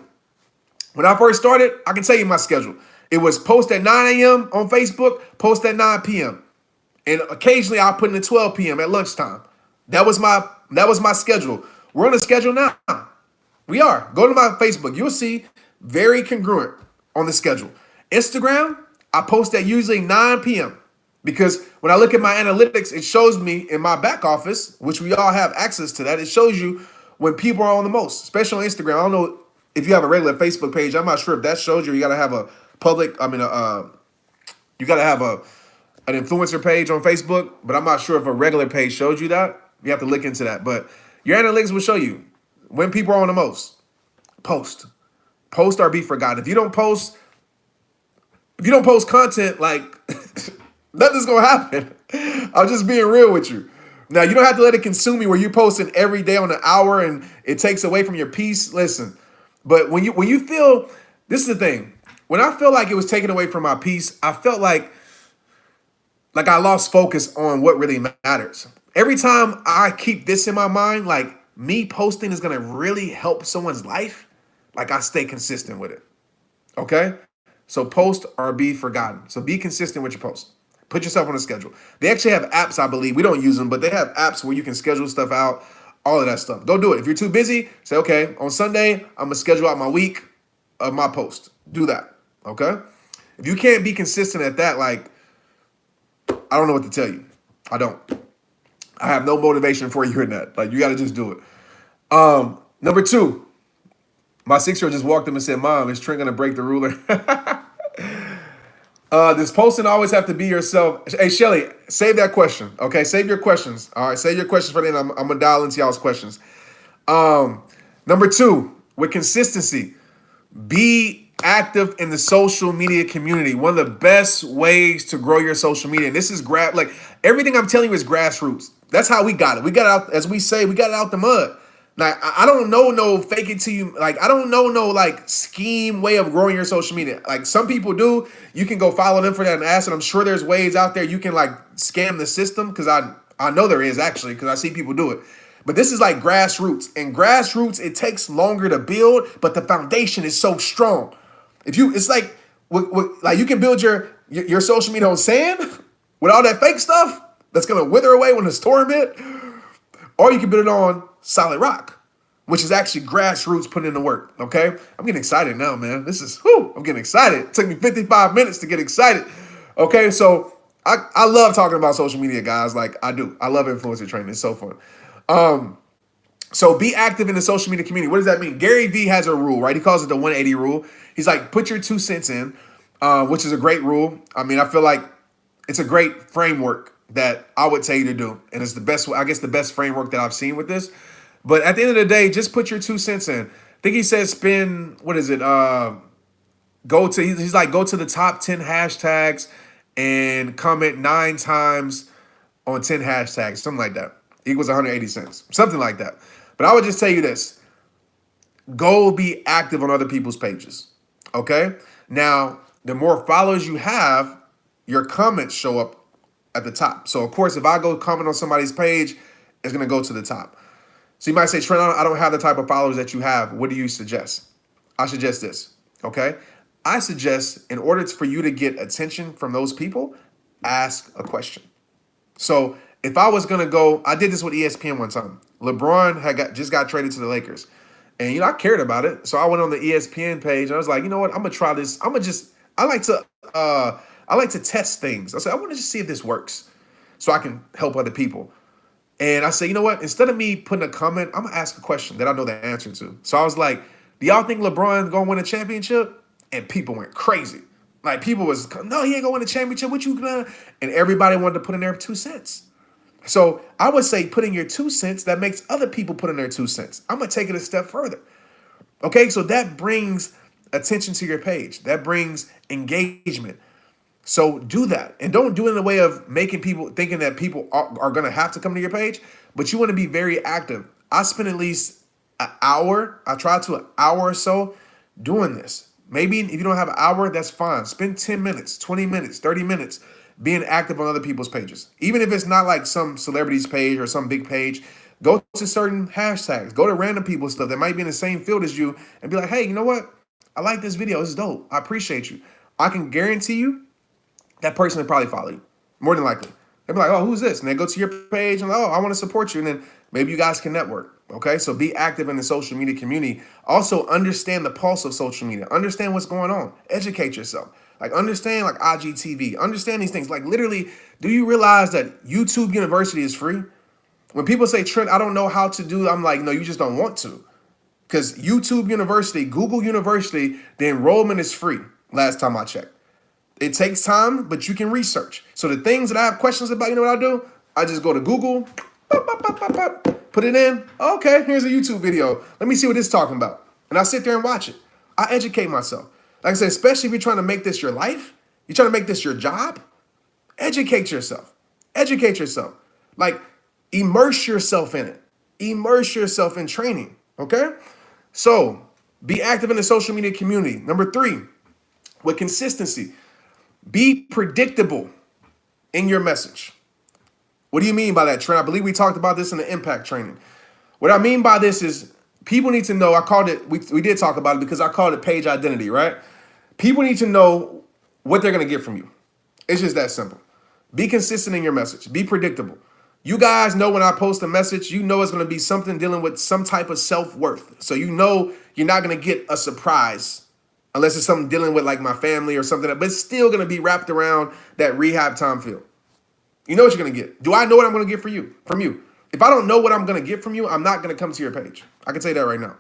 When I first started, I can tell you my schedule. It was post at 9 a.m. on Facebook, post at 9 p.m. And occasionally I'll put in at 12 p.m. at lunchtime. That was my schedule. We're on a schedule now. We are. Go to my Facebook. You'll see very congruent on the schedule. Instagram, I post at usually 9 p.m. because when I look at my analytics, it shows me in my back office, which we all have access to that. It shows you when people are on the most, especially on Instagram. I don't know if you have a regular Facebook page. I'm not sure if that shows you. You got to have a public, you got to have an influencer page on Facebook, but I'm not sure if a regular page showed you that. You have to look into that. But your analytics will show you when people are on the most. Post or be forgotten. If you don't post content, like nothing's gonna happen. I'm just being real with you. Now you don't have to let it consume you where you're posting every day on an hour and it takes away from your peace. Listen, but when you feel, this is the thing. When I feel like it was taken away from my peace, I felt like I lost focus on what really matters. Every time I keep this in my mind, like me posting is gonna really help someone's life, like I stay consistent with it. Okay? So post or be forgotten. So be consistent with your post. Put yourself on a schedule. They actually have apps, I believe. We don't use them, but they have apps where you can schedule stuff out, all of that stuff. Go do it. If you're too busy, say, okay, on Sunday, I'm going to schedule out my week of my post. Do that. Okay? If you can't be consistent at that, like, I don't know what to tell you. I don't. I have no motivation for you in that. Like, you got to just do it. Number 2, my 6-year-old just walked up and said, Mom, is Trent going to break the ruler? Does posting always have to be yourself? Hey, Shelly, save that question. Okay, save your questions. All right, save your questions for the end. I'm going to dial into y'all's questions. Um, Number two, with consistency, be active in the social media community. One of the best ways to grow your social media. And this is like everything I'm telling you is grassroots. That's how we got it. We got it out, as we say, we got it out the mud. Now, I don't know no fake it till you, like, I don't know no like scheme way of growing your social media. Like some people do. You can go follow them for that and ask, and I'm sure there's ways out there you can like scam the system, because I know there is actually, because I see people do it. But this is like grassroots. And grassroots, it takes longer to build, but the foundation is so strong. If you, it's like, like you can build your social media on sand with all that fake stuff that's gonna wither away when the storm hit, or you can build it on solid rock, which is actually grassroots putting in the work. Okay, I'm getting excited now, man. This is, whoo, I'm getting excited. It took me 55 minutes to get excited. Okay, so I love talking about social media, guys. Like I do. I love influencer training. It's so fun. So be active in the social media community. What does that mean? Gary Vee has a rule, right? He calls it the 180 rule. He's like, put your 2 cents in, which is a great rule. I mean, I feel like it's a great framework that I would tell you to do. And it's the best, I guess, the best framework that I've seen with this. But at the end of the day, just put your 2 cents in. I think he says spend, what is it? He's like, go to the top 10 hashtags and comment 9 times on 10 hashtags, something like that. Equals 180 cents, something like that. But I would just tell you this: go be active on other people's pages. Okay. Now, the more followers you have, your comments show up at the top. So, of course, if I go comment on somebody's page, it's going to go to the top. So you might say, Trent, I don't have the type of followers that you have. What do you suggest? I suggest this. Okay. I suggest, in order for you to get attention from those people, ask a question. So if I was gonna go, I did this with ESPN one time. LeBron just got traded to the Lakers, and I cared about it, so I went on the ESPN page and I was like, you know what, I'm gonna try this. I like to test things. I said I want to just see if this works, so I can help other people. And I said, you know what, instead of me putting a comment, I'm gonna ask a question that I know the answer to. So I was like, do y'all think LeBron's gonna win a championship? And people went crazy. Like people was, no, he ain't gonna win a championship. What you gonna? And everybody wanted to put in their 2 cents. So I would say put in your 2 cents, that makes other people put in their 2 cents. I'm gonna take it a step further. Okay, so that brings attention to your page. That brings engagement. So do that. And don't do it in a way of making people thinking that people are gonna have to come to your page, but you want to be very active. I spend at least an hour, I try to an hour or so doing this. Maybe if you don't have an hour, that's fine. Spend 10 minutes, 20 minutes, 30 minutes being active on other people's pages. Even if it's not like some celebrity's page or some big page, go to certain hashtags. Go to random people's stuff that might be in the same field as you and be like, hey, you know what? I like this video. It's dope. I appreciate you. I can guarantee you that person will probably follow you, more than likely. They'll be like, oh, who's this? And they go to your page and like, oh, I want to support you. And then maybe you guys can network. Okay, so be active in the social media community. Also understand the pulse of social media. Understand what's going on. Educate yourself. Like understand like IGTV. Understand these things. Like literally, do you realize that YouTube University is free? When people say, Trent, I don't know how to do, I'm like, no, you just don't want to. Because YouTube University, Google University, the enrollment is free. Last time I checked. It takes time, but you can research. So the things that I have questions about, you know what I do? I just go to Google, put it in. Okay, here's a YouTube video. Let me see what it's talking about. And I sit there and watch it. I educate myself. Like I said, especially if you're trying to make this your life, you're trying to make this your job, educate yourself. Educate yourself. Like immerse yourself in it. Immerse yourself in training. Okay? So be active in the social media community. Number 3, with consistency, be predictable in your message. What do you mean by that, Trent? I believe we talked about this in the impact training. What I mean by this is people need to know, I called it, we did talk about it because I called it page identity, right? People need to know what they're going to get from you. It's just that simple. Be consistent in your message. Be predictable. You guys know when I post a message, you know it's going to be something dealing with some type of self-worth. So you know you're not going to get a surprise unless it's something dealing with like my family or something, but it's still going to be wrapped around that rehab time field. You know what you're going to get. Do I know what I'm going to get from you? If I don't know what I'm going to get from you, I'm not going to come to your page. I can tell you that right now.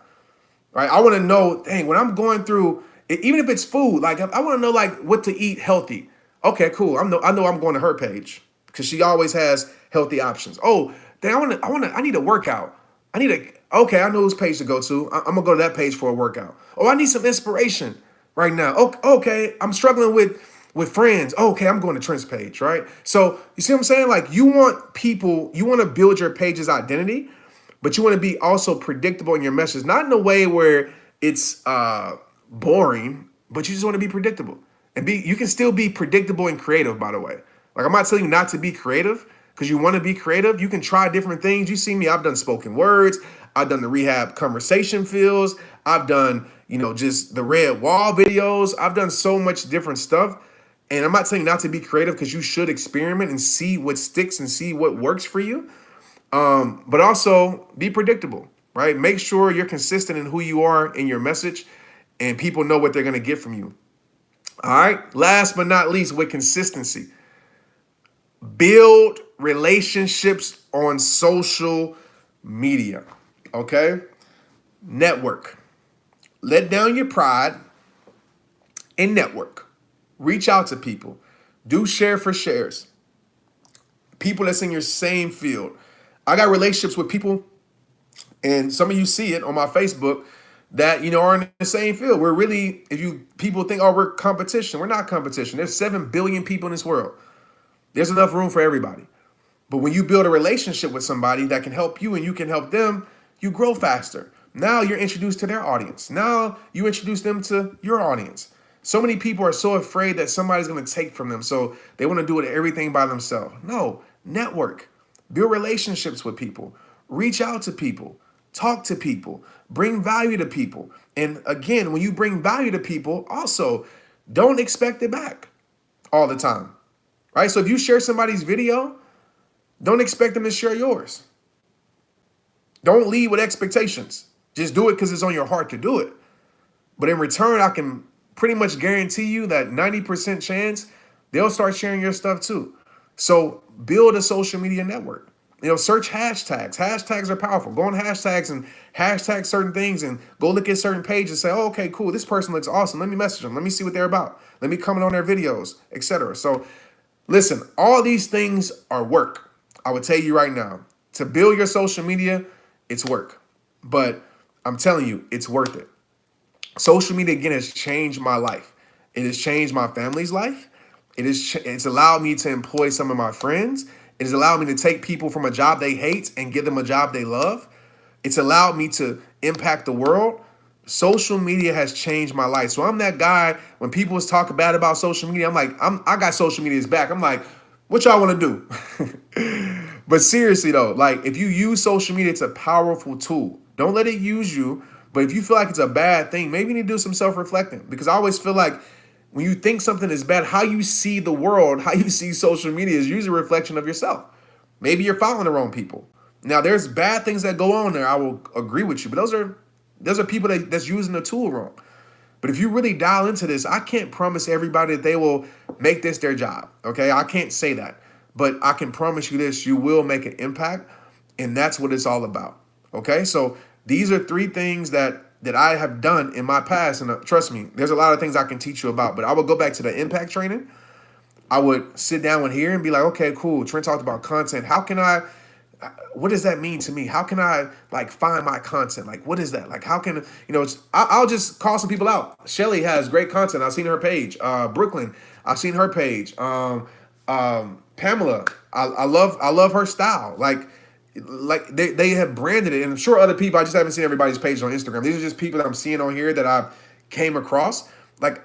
Right? I want to know, dang, when I'm going through, even if it's food, like I want to know like what to eat healthy. Okay, cool. I know I'm going to her page because she always has healthy options. Oh, dang, I need a workout. Okay, I know whose page to go to. I'm gonna go to that page for a workout. Oh, I need some inspiration right now. Okay, I'm struggling with friends. Okay, I'm going to Trent's page, right? So you see what I'm saying? Like you want people, you want to build your page's identity, but you want to be also predictable in your message, not in a way where it's boring, but you just want to be predictable and be. You can still be predictable and creative, by the way. Like I'm not telling you not to be creative because you want to be creative. You can try different things. You see me, I've done spoken words. I've done the rehab conversation fields. I've done, just the red wall videos. I've done so much different stuff. And I'm not saying not to be creative because you should experiment and see what sticks and see what works for you. But also be predictable, right? Make sure you're consistent in who you are in your message and people know what they're going to get from you. All right. Last but not least, with consistency, build relationships on social media. Okay. Network. Let down your pride and network. Reach out to people. Do share for shares. People that's in your same field. I got relationships with people, and some of you see it on my Facebook that are in the same field. We're really, if you people think, oh, we're competition. We're not competition. There's 7 billion people in this world. There's enough room for everybody. But when you build a relationship with somebody that can help you and you can help them, you grow faster. Now you're introduced to their audience. Now you introduce them to your audience. So many people are so afraid that somebody's going to take from them. So they want to do it everything by themselves. No, network, build relationships with people, reach out to people, talk to people, bring value to people. And again, when you bring value to people, also don't expect it back all the time, right? So if you share somebody's video, don't expect them to share yours. Don't lead with expectations. Just do it because it's on your heart to do it. But in return, I can pretty much guarantee you that 90% chance they'll start sharing your stuff too. So build a social media network. Search hashtags. Hashtags are powerful. Go on hashtags and hashtag certain things and go look at certain pages and say, oh, okay, cool. This person looks awesome. Let me message them. Let me see what they're about. Let me comment on their videos, etc. So listen, all these things are work. I would tell you right now, to build your social media, it's work. But I'm telling you, it's worth it. Social media, again, has changed my life. It has changed my family's life. It's allowed me to employ some of my friends. It has allowed me to take people from a job they hate and give them a job they love. It's allowed me to impact the world. Social media has changed my life. So I'm that guy, when people talk bad about social media, I'm like, I got social media's back. I'm like, what y'all want to do? But seriously though, like if you use social media, it's a powerful tool. Don't let it use you. But if you feel like it's a bad thing, maybe you need to do some self-reflecting, because I always feel like when you think something is bad, how you see the world, how you see social media is usually a reflection of yourself. Maybe you're following the wrong people. Now, there's bad things that go on there. I will agree with you, but those are people that's using the tool wrong. But if you really dial into this, I can't promise everybody that they will make this their job. Okay, I can't say that, but I can promise you this: you will make an impact, and that's what it's all about. Okay, so these are 3 things that I have done in my past, and trust me, there's a lot of things I can teach you about. But I would go back to the impact training. I would sit down with here and be like, okay, cool. Trent talked about content. What does that mean to me? How can I find my content? Like, what is that? Like, how can, I'll just call some people out. Shelly has great content. I've seen her page. Brooklyn, I've seen her page. Pamela, I love her style. Like they have branded it, and I'm sure other people, I just haven't seen everybody's page on Instagram. These are just people that I'm seeing on here that I came across. Like,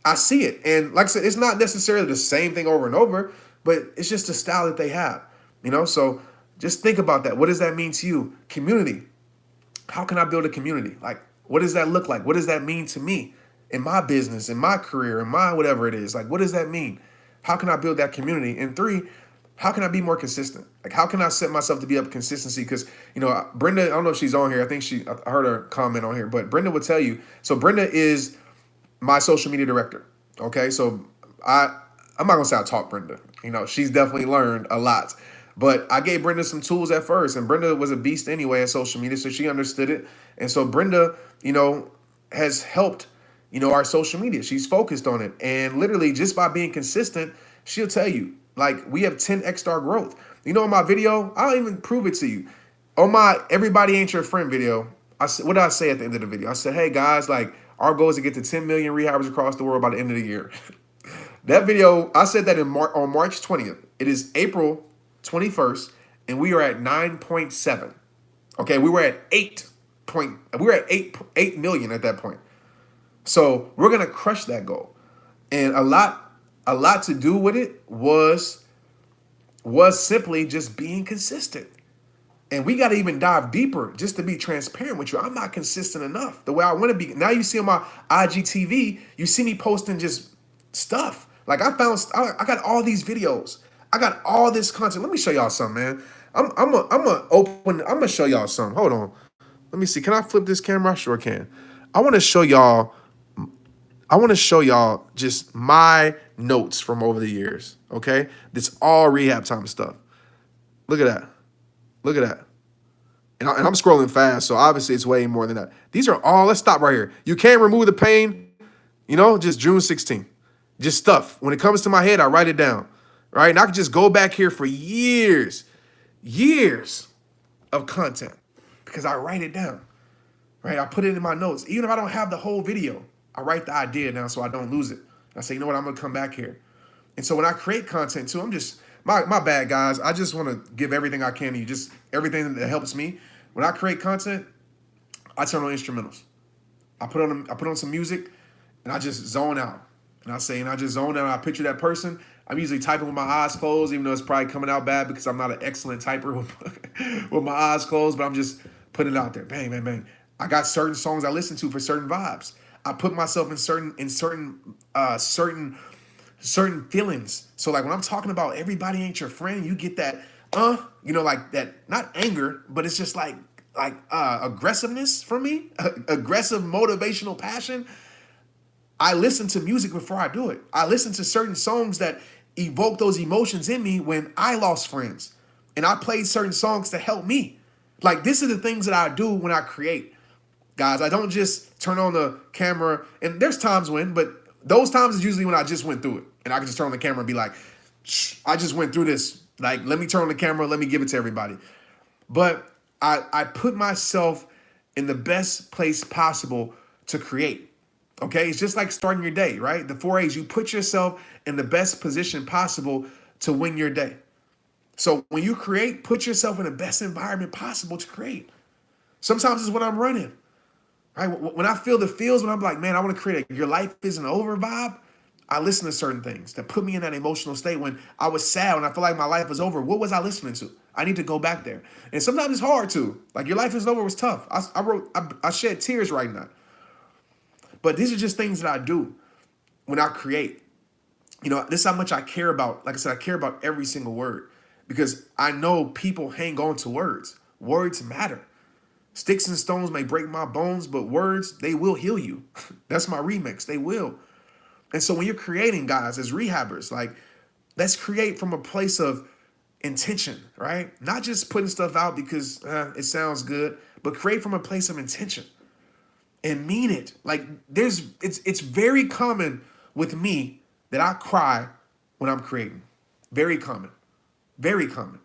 I see it. And like I said, it's not necessarily the same thing over and over, but it's just the style that they have, So just think about that. What does that mean to you? Community. How can I build a community? Like, what does that look like? What does that mean to me in my business, in my career, in my whatever it is? Like, what does that mean? How can I build that community? And 3, how can I be more consistent? Like, how can I set myself to be up consistency? Because, Brenda, I don't know if she's on here. I think I heard her comment on here, but Brenda would tell you. So Brenda is my social media director. Okay. So I'm not going to say I taught Brenda. She's definitely learned a lot. But I gave Brenda some tools at first, and Brenda was a beast anyway at social media, so she understood it. And so Brenda, has helped, our social media. She's focused on it. And literally just by being consistent, she'll tell you, like, we have 10x star growth. In my video, I'll even prove it to you. on my Everybody Ain't Your Friend video, I said, what did I say at the end of the video? I said, hey guys, like our goal is to get to 10 million rehabbers across the world by the end of the year. That video, I said that on March 20th. It is April 21st, and we are at 9.7. Okay, we were at 8 million at that point. So we're gonna crush that goal. And a lot to do with it was simply just being consistent. And we got to even dive deeper just to be transparent with you. I'm not consistent enough the way I want to be. Now you see on my IGTV, you see me posting just stuff. Like I got all these videos. I got all this content. Let me show y'all something, man. I'm gonna show y'all something. Hold on. Let me see. Can I flip this camera? I sure can. I want to show y'all. I want to show y'all just my notes from over the years. Okay, this all rehab time stuff. Look at that. Look at that. And I'm scrolling fast, so obviously it's way more than that. These are all, let's stop right here. You can't remove the pain, just June 16th. Just stuff. When it comes to my head, I write it down, right? And I can just go back here for years of content because I write it down, right? I put it in my notes. Even if I don't have the whole video, I write the idea down so I don't lose it. I say, you know what, I'm going to come back here. And so when I create content too, I'm just, my bad, guys. I just want to give everything I can to you, just everything that helps me. When I create content, I turn on instrumentals. I put on some music, and I just zone out. And I just zone out. I picture that person. I'm usually typing with my eyes closed, even though it's probably coming out bad because I'm not an excellent typer with my eyes closed. But I'm just putting it out there. Bang, bang, bang. I got certain songs I listen to for certain vibes. I put myself in certain feelings. So like when I'm talking about everybody ain't your friend, you get that, like that, not anger, but it's just like aggressiveness from me, aggressive motivational passion. I listen to music before I do it. I listen to certain songs that evoke those emotions in me when I lost friends. And I played certain songs to help me. Like this is the things that I do when I create. Guys, I don't just turn on the camera, and there's times when, but those times is usually when I just went through it. And I can just turn on the camera and be like, I just went through this. Like, let me turn on the camera, let me give it to everybody. But I put myself in the best place possible to create. Okay, it's just like starting your day, right? The 4 A's, you put yourself in the best position possible to win your day. So when you create, put yourself in the best environment possible to create. Sometimes it's when I'm running. Right? When I feel the feels, when I'm like, man, I want to create your life isn't over vibe, I listen to certain things that put me in that emotional state. When I was sad, when I feel like my life was over, what was I listening to? I need to go back there. And sometimes it's hard to. Like your life isn't over was tough. I shed tears right now. But these are just things that I do when I create. This is how much I care about. Like I said, I care about every single word because I know people hang on to words. Words matter. Sticks and stones may break my bones, but words, they will heal you. That's my remix. They will. And so when you're creating, guys, as rehabbers, like, let's create from a place of intention, right? Not just putting stuff out because it sounds good, but create from a place of intention and mean it. Like, it's very common with me that I cry when I'm creating. Very common. Very common.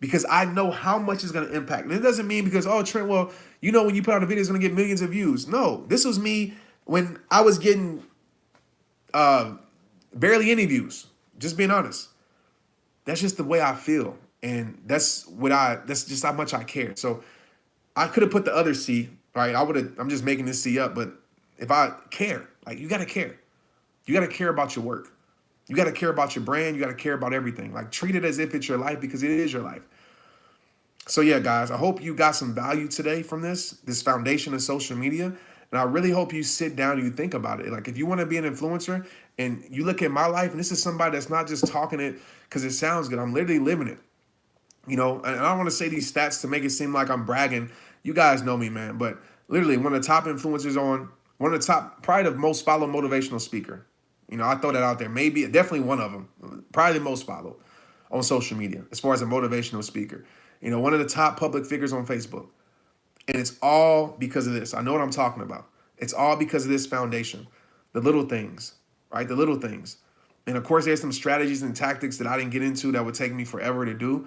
Because I know how much it's going to impact. And it doesn't mean because, oh, Trent, well, when you put out a video, it's going to get millions of views. No, this was me when I was getting barely any views. Just being honest. That's just the way I feel. And that's just how much I care. So I could have put the other C, right? I'm just making this C up. But if I care, like you got to care. You got to care about your work. You got to care about your brand. You got to care about everything. Like treat it as if it's your life because it is your life. So yeah, guys, I hope you got some value today from this foundation of social media. And I really hope you sit down and you think about it. Like if you want to be an influencer and you look at my life, and this is somebody that's not just talking it because it sounds good. I'm literally living it. And I don't want to say these stats to make it seem like I'm bragging. You guys know me, man. But literally one of the top influencers one of the top, probably the most followed motivational speaker. I throw that out there. Maybe, definitely one of them. Probably the most followed on social media as far as a motivational speaker. One of the top public figures on Facebook. And it's all because of this. I know what I'm talking about. It's all because of this foundation. The little things, right? The little things. And of course, there's some strategies and tactics that I didn't get into that would take me forever to do.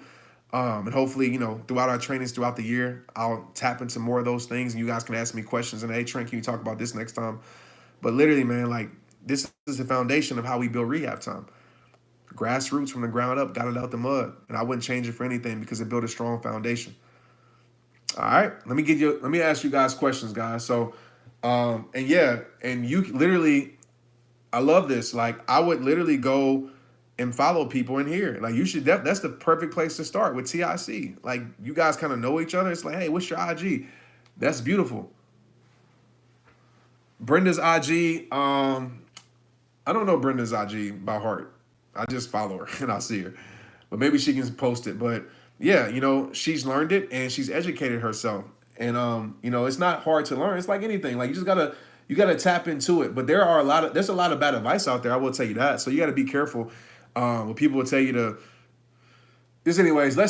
And hopefully, throughout our trainings throughout the year, I'll tap into more of those things, and you guys can ask me questions. And hey, Trent, can you talk about this next time? But literally, man, like this is the foundation of how we build rehab time. Grassroots from the ground up, got it out the mud, and I wouldn't change it for anything because it built a strong foundation. All right, let me ask you guys questions, guys. So, and yeah, and you literally, I love this. Like, I would literally go and follow people in here. Like, you should. That's the perfect place to start with TIC. Like, you guys kind of know each other. It's like, hey, what's your IG? That's beautiful. Brenda's IG. I don't know Brenda's IG by heart. I just follow her and I see her, but maybe she can post it. But yeah, she's learned it and she's educated herself. And it's not hard to learn. It's like anything. Like, you gotta tap into it. But there's a lot of bad advice out there. I will tell you that. So you got to be careful. When people will tell you to. Just anyways, and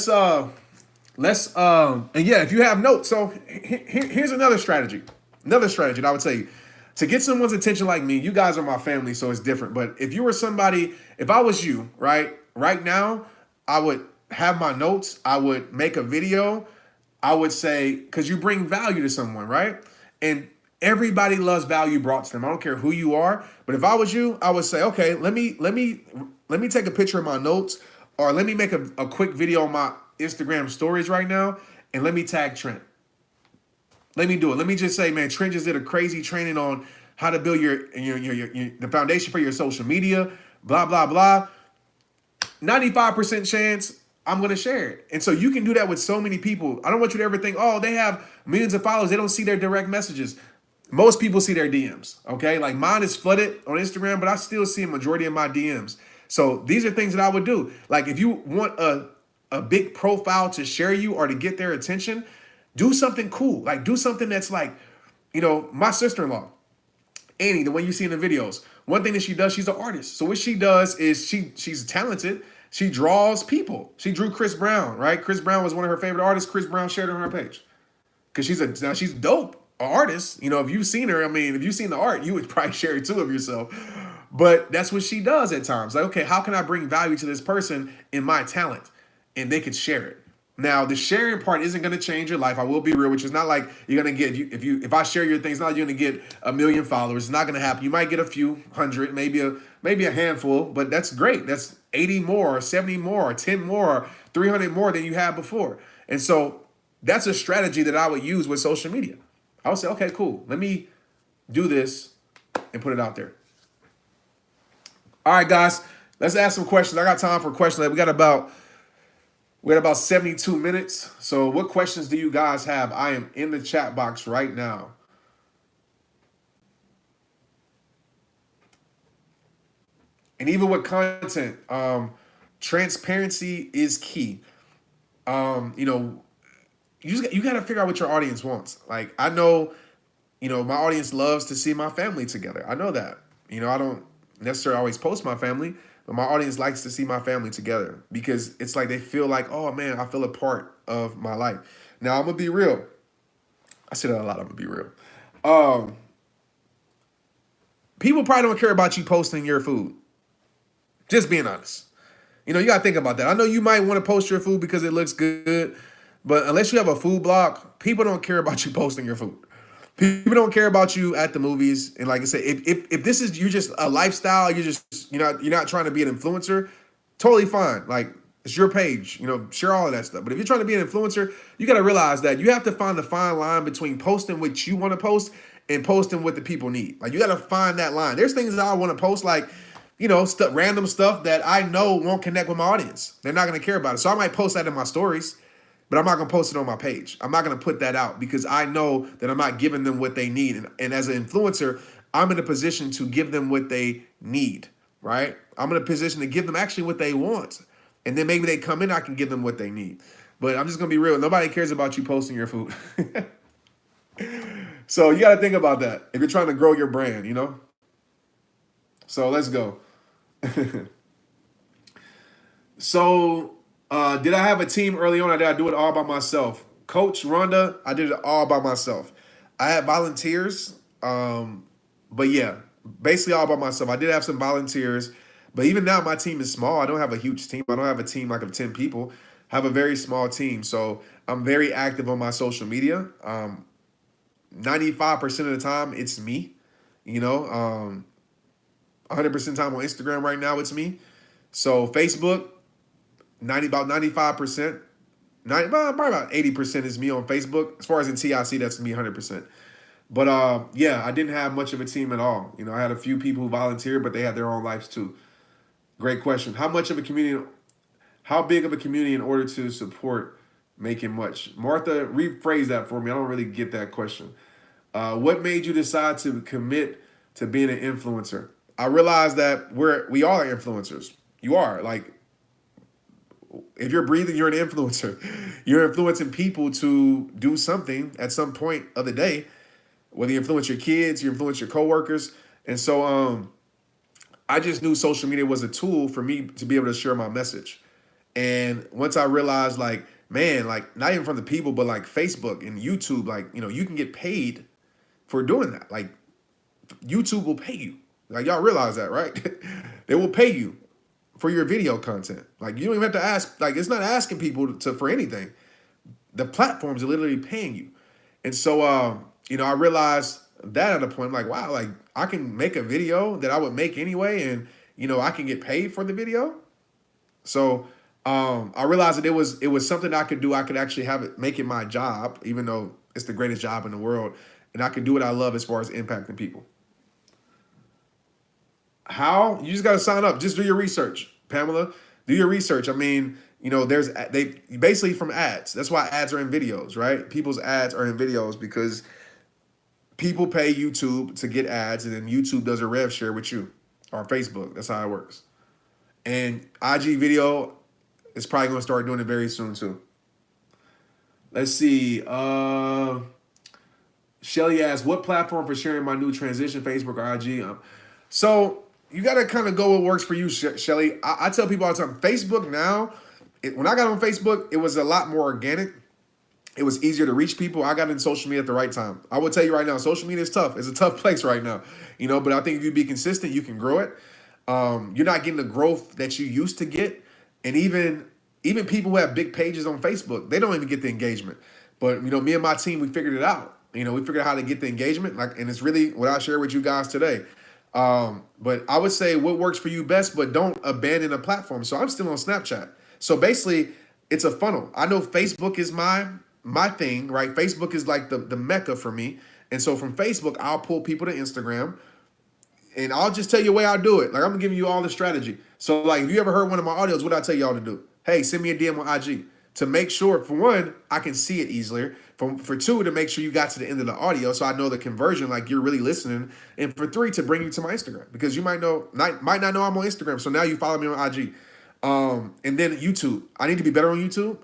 yeah, if you have notes. So here's another strategy. Another strategy that I would tell you. To get someone's attention like me, you guys are my family, so it's different. But if you were somebody, if I was you, right now, I would have my notes. I would make a video. I would say, because you bring value to someone, right? And everybody loves value brought to them. I don't care who you are. But if I was you, I would say, okay, let me take a picture of my notes, or let me make a quick video on my Instagram stories right now, and let me tag Trent. Let me do it. Let me just say, man, Trent just did a crazy training on how to build your the foundation for your social media, blah, blah, blah. 95% chance I'm going to share it. And so you can do that with so many people. I don't want you to ever think, oh, they have millions of followers. They don't see their direct messages. Most people see their DMs, okay? Like, mine is flooded on Instagram, but I still see a majority of my DMs. So these are things that I would do. Like, if you want a big profile to share you or to get their attention, do something cool. Like, do something that's like, my sister-in-law, Annie, the one you see in the videos. One thing that she does, she's an artist. So what she does is she's talented. She draws people. She drew Chris Brown, right? Chris Brown was one of her favorite artists. Chris Brown shared it on her page. Because she's dope, an artist. If you've seen her, if you've seen the art, you would probably share it too of yourself. But that's what she does at times. Like, okay, how can I bring value to this person in my talent? And they could share it. Now, the sharing part isn't going to change your life. I will be real, which is not like you're going to get, if I share your things, not like you're going to get 1 million followers. It's not going to happen. You might get a few hundred, maybe a handful, but that's great. That's 80 more, 70 more, 10 more, 300 more than you had before. And so that's a strategy that I would use with social media. I would say, okay, cool. Let me do this and put it out there. All right, guys, let's ask some questions. I got time for questions. We got about 72 minutes. So what questions do you guys have? I am in the chat box right now. And even with content, transparency is key. You got to figure out what your audience wants. Like, I know, my audience loves to see my family together. I know that. I don't necessarily always post my family, but my audience likes to see my family together because it's like they feel like, oh man, I feel a part of my life. Now, I'm going to be real. I say that a lot. I'm going to be real. People probably don't care about you posting your food. Just being honest. You got to think about that. I know you might want to post your food because it looks good, but unless you have a food blog, people don't care about you posting your food. People don't care about you at the movies. And like I said, if this is you just a lifestyle, you're not trying to be an influencer, totally fine. Like, it's your page, share all of that stuff. But if you're trying to be an influencer, you got to realize that you have to find the fine line between posting what you want to post and posting what the people need. Like, you got to find that line. There's things that I want to post, like, random stuff that I know won't connect with my audience. They're not going to care about it. So I might post that in my stories, but I'm not going to post it on my page. I'm not going to put that out because I know that I'm not giving them what they need. And as an influencer, I'm in a position to give them what they need, right? I'm in a position to give them actually what they want. And then maybe they come in, I can give them what they need. But I'm just going to be real. Nobody cares about you posting your food. So you got to think about that if you're trying to grow your brand, So let's go. So did I have a team early on or did I do it all by myself? Coach Rhonda, I did it all by myself. I had volunteers, but yeah, basically all by myself. I did have some volunteers, but even now my team is small. I don't have a huge team. I don't have a team like of 10 people. have a very small team. So I'm very active on my social media. 95% of the time, it's me. You know, 100% time on Instagram right now, it's me. So Facebook, about 95%. Probably about 80% is me on Facebook. As far as in TIC, that's me 100%. But yeah, I didn't have much of a team at all. You know, I had a few people who volunteered, but they had their own lives too. Great question. How much of a community? How big of a community in order to support making much? Martha, rephrase that for me. I don't really get that question. What made you decide to commit to being an influencer? I realize that we all are influencers. You are like, if you're breathing, you're an influencer. You're influencing people to do something at some point of the day. Whether you influence your kids, you influence your coworkers, and so I just knew social media was a tool for me to be able to share my message. And once I realized, like, man, like not even from the people, but like Facebook and YouTube, like, you know, you can get paid for doing that. Like YouTube will pay you. Like y'all realize that, right? They will pay you for your video content. Like you don't even have to ask, like it's not asking people to for anything. The platforms are literally paying you. And so you know, I realized that at a point, I'm like, wow, like I can make a video that I would make anyway, and you know, I can get paid for the video. So I realized that it was something I could do. I could actually have it, make it my job, even though it's the greatest job in the world, and I could do what I love as far as impacting people. How? You just got to sign up. Just do your research, Pamela. Do your research. I mean, you know, they basically from ads. That's why ads are in videos, right? People's ads are in videos because people pay YouTube to get ads, and then YouTube does a rev share with you or Facebook. That's how it works. And IG video is probably going to start doing it very soon too. Let's see. Shelly asks, what platform for sharing my new transition, Facebook or IG? So you got to kind of go what works for you, Shelly. I tell people all the time, Facebook now, when I got on Facebook, it was a lot more organic. It was easier to reach people. I got in social media at the right time. I will tell you right now, social media is tough. It's a tough place right now, you know, but I think if you be consistent, you can grow it. You're not getting the growth that you used to get. And even people who have big pages on Facebook, they don't even get the engagement. But, you know, me and my team, we figured it out. You know, we figured out how to get the engagement, like, and it's really what I share with you guys today. But I would say what works for you best, but don't abandon a platform. So I'm still on Snapchat. So basically, it's a funnel. I know Facebook is my thing, right? Facebook is like the mecca for me. And so from Facebook, I'll pull people to Instagram. And I'll just tell you the way I do it. Like I'm giving you all the strategy. So like if you ever heard one of my audios, what I tell y'all to do? Hey, send me a DM on IG to make sure, for one, I can see it easier. For two, to make sure you got to the end of the audio so I know the conversion, like you're really listening. And for three, to bring you to my Instagram. Because you might not know I'm on Instagram. So now you follow me on IG. And then YouTube. I need to be better on YouTube.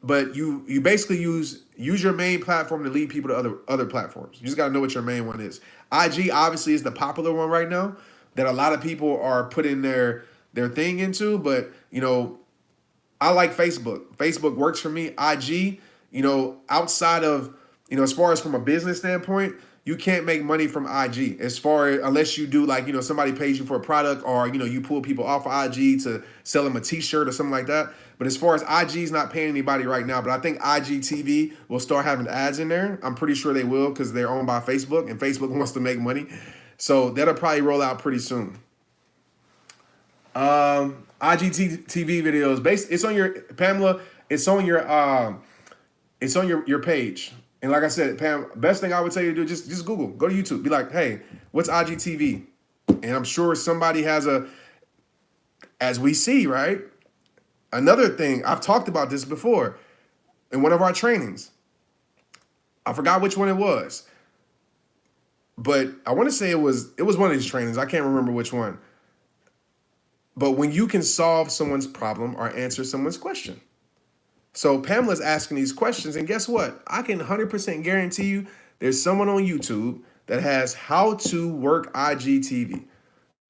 But you basically use your main platform to lead people to other platforms. You just got to know what your main one is. IG obviously is the popular one right now that a lot of people are putting their thing into. But, you know, I like Facebook. Facebook works for me. IG, you know, outside of, you know, as far as from a business standpoint, you can't make money from IG unless you do like, you know, somebody pays you for a product or, you know, you pull people off of IG to sell them a t-shirt or something like that. But as far as IG is not paying anybody right now, but I think IGTV will start having ads in there. I'm pretty sure they will because they're owned by Facebook and Facebook wants to make money. So that'll probably roll out pretty soon. IGTV videos, it's on your, Pamela, it's on your page. And like I said, Pam, best thing I would tell you to do, just Google, go to YouTube, be like, hey, what's IGTV? And I'm sure somebody has as we see, right? Another thing, I've talked about this before in one of our trainings. I forgot which one it was, but I want to say it was one of these trainings. I can't remember which one. But when you can solve someone's problem or answer someone's question. So Pamela's asking these questions, and guess what? I can 100% guarantee you there's someone on YouTube that has how to work IGTV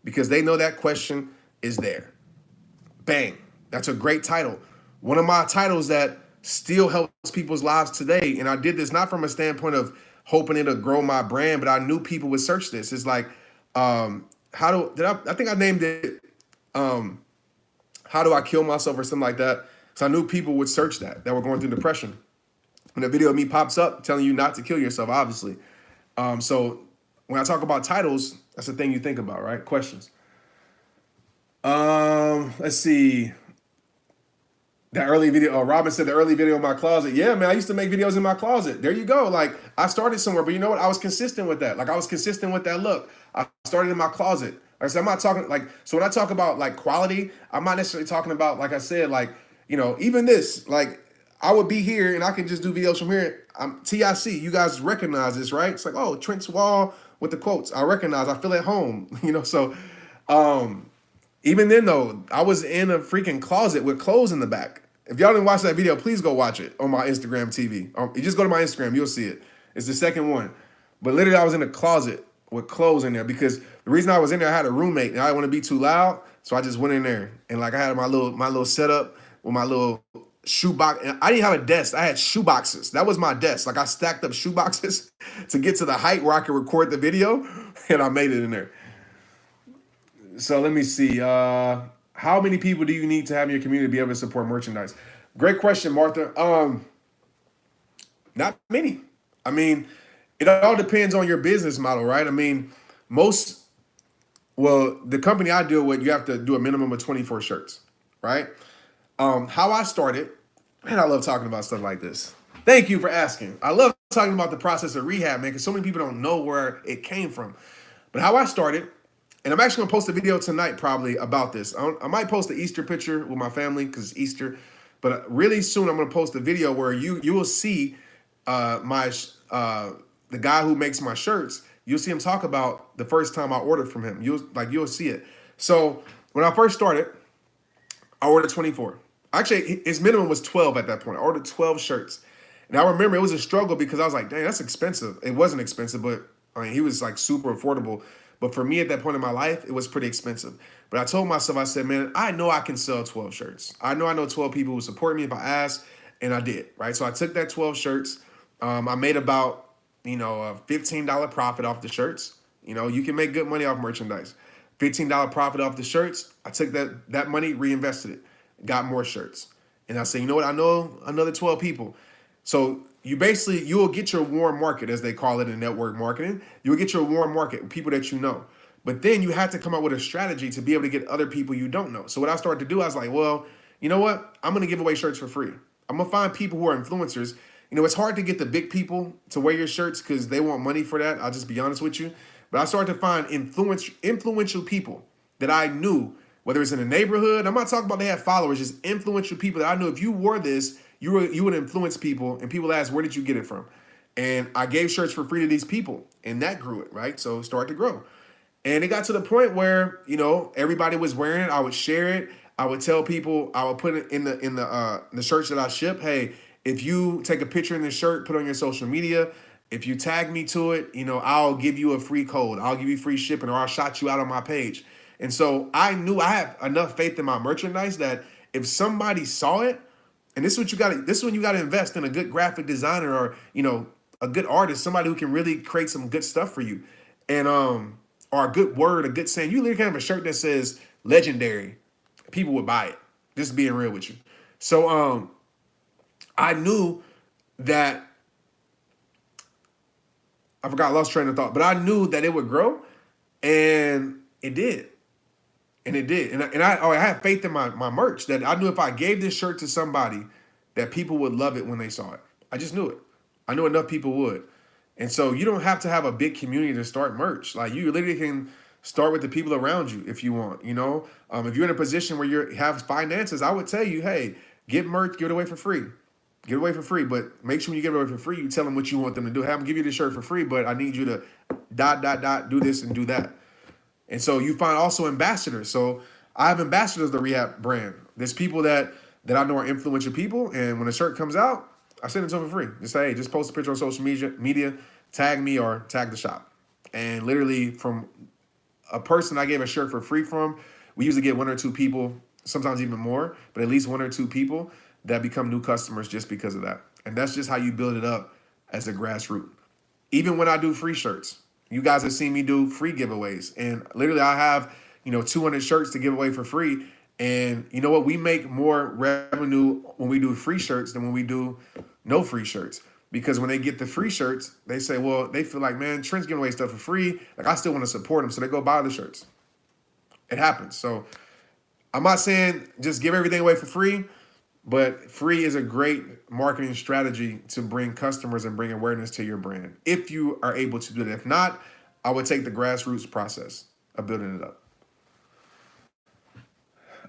because they know that question is there. Bang. That's a great title. One of my titles that still helps people's lives today, and I did this not from a standpoint of hoping it'll grow my brand, but I knew people would search this. It's like, I think I named it, How Do I Kill Myself or something like that. So I knew people would search that were going through depression. When a video of me pops up telling you not to kill yourself, obviously. So when I talk about titles, that's the thing you think about, right? Questions. Let's see. That early video, Robin said the early video in my closet. Yeah, man, I used to make videos in my closet. There you go. Like, I started somewhere, but you know what? I was consistent with that. Like, I was consistent with that look. I started in my closet. Like I said, I'm not talking, like, so when I talk about, like, quality, I'm not necessarily talking about, like I said, like, you know, even this, like, I would be here and I can just do videos from here. I'm TIC. You guys recognize this, right? It's like, oh, Trent's wall with the quotes. I recognize. I feel at home, you know, so, even then, though, I was in a freaking closet with clothes in the back. If y'all didn't watch that video, please go watch it on my Instagram TV. You just go to my Instagram, you'll see it. It's the second one. But literally, I was in a closet with clothes in there because the reason I was in there, I had a roommate and I didn't want to be too loud, so I just went in there and like I had my little setup with my little shoebox. And I didn't have a desk. I had shoe boxes. That was my desk. Like I stacked up shoe boxes to get to the height where I could record the video, and I made it in there. So let me see. How many people do you need to have in your community to be able to support merchandise? Great question, Martha. Not many. I mean, it all depends on your business model, right? I mean, the company I deal with, you have to do a minimum of 24 shirts, right? How I started, man, I love talking about stuff like this. Thank you for asking. I love talking about the process of rehab, man, because so many people don't know where it came from. But how I started, and I'm actually gonna post a video tonight probably about this. I might post the Easter picture with my family because it's Easter, but really soon I'm gonna post a video where you will see the guy who makes my shirts. You'll see him talk about the first time I ordered from him. You'll see it. So when I first started, I ordered 24. Actually, his minimum was 12 at that point. I ordered 12 shirts. And I remember it was a struggle because I was like, dang, that's expensive. It wasn't expensive, but I mean, he was like super affordable. But for me at that point in my life, it was pretty expensive. But I told myself, I said, man, I know I can sell 12 shirts. I know 12 people who support me if I ask, and I did, right? So I took that 12 shirts. I made about, a $15 profit off the shirts. You know, you can make good money off merchandise. $15 profit off the shirts. I took that money, reinvested it, got more shirts. And I said, you know what? I know another 12 people. So you will get your warm market, as they call it in network marketing. You will get your warm market, people that you know. But then you have to come up with a strategy to be able to get other people you don't know. So what I started to do, I was like, well, you know what? I'm going to give away shirts for free. I'm going to find people who are influencers. You know, it's hard to get the big people to wear your shirts because they want money for that. I'll just be honest with you. But I started to find influential people that I knew, whether it's in the neighborhood. I'm not talking about they had followers, just influential people that I knew if you wore this, you would influence people, and people ask, where did you get it from? And I gave shirts for free to these people, and that grew it, right? So it started to grow. And it got to the point where, everybody was wearing it. I would share it. I would tell people, I would put it in the shirts that I ship. Hey, if you take a picture in this shirt, put it on your social media. If you tag me to it, I'll give you a free code. I'll give you free shipping, or I'll shout you out on my page. And so I knew I have enough faith in my merchandise that if somebody saw it, and this is when you got to invest in a good graphic designer or, a good artist, somebody who can really create some good stuff for you. And, or a good word, a good saying. You literally can have a shirt that says legendary. People would buy it. Just being real with you. So, I knew that, I lost train of thought, but I knew that it would grow, and it did. And it did. And I had faith in my merch that I knew if I gave this shirt to somebody that people would love it when they saw it. I just knew it. I knew enough people would. And so you don't have to have a big community to start merch. Like you literally can start with the people around you if you want, If you're in a position where you have finances, I would tell you, hey, get merch, give it away for free. Give it away for free, but make sure when you give it away for free, you tell them what you want them to do. Have them give you the shirt for free, but I need you to ... do this and do that. And so you find also ambassadors. So I have ambassadors of the Rehab brand. There's people that I know are influential people, and when a shirt comes out, I send it to them for free. Just say, hey, just post a picture on social media, tag me or tag the shop. And literally from a person I gave a shirt for free from, we usually get one or two people, sometimes even more, but at least one or two people that become new customers just because of that. And that's just how you build it up as a grassroots. Even when I do free shirts, you guys have seen me do free giveaways. And literally I have, 200 shirts to give away for free. And you know what? We make more revenue when we do free shirts than when we do no free shirts. Because when they get the free shirts, they say, well, they feel like, man, Trent's giving away stuff for free. Like, I still want to support him. So they go buy the shirts. It happens. So I'm not saying just give everything away for free, but free is a great marketing strategy to bring customers and bring awareness to your brand. If you are able to do that. If not, I would take the grassroots process of building it up.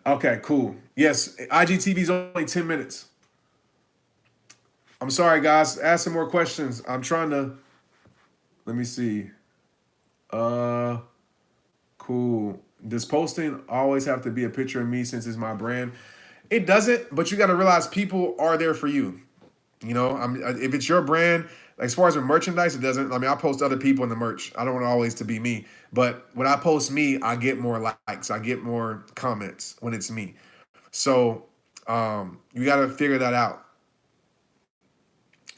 Okay, cool. Yes, IGTV is only 10 minutes. I'm sorry, guys. Ask some more questions. I'm trying to. Let me see. Cool. Does posting always have to be a picture of me since it's my brand? It doesn't, but you got to realize people are there for you. You know, if it's your brand, as far as the merchandise, it doesn't. I mean, I post other people in the merch. I don't want it always to be me. But when I post me, I get more likes. I get more comments when it's me. So you got to figure that out.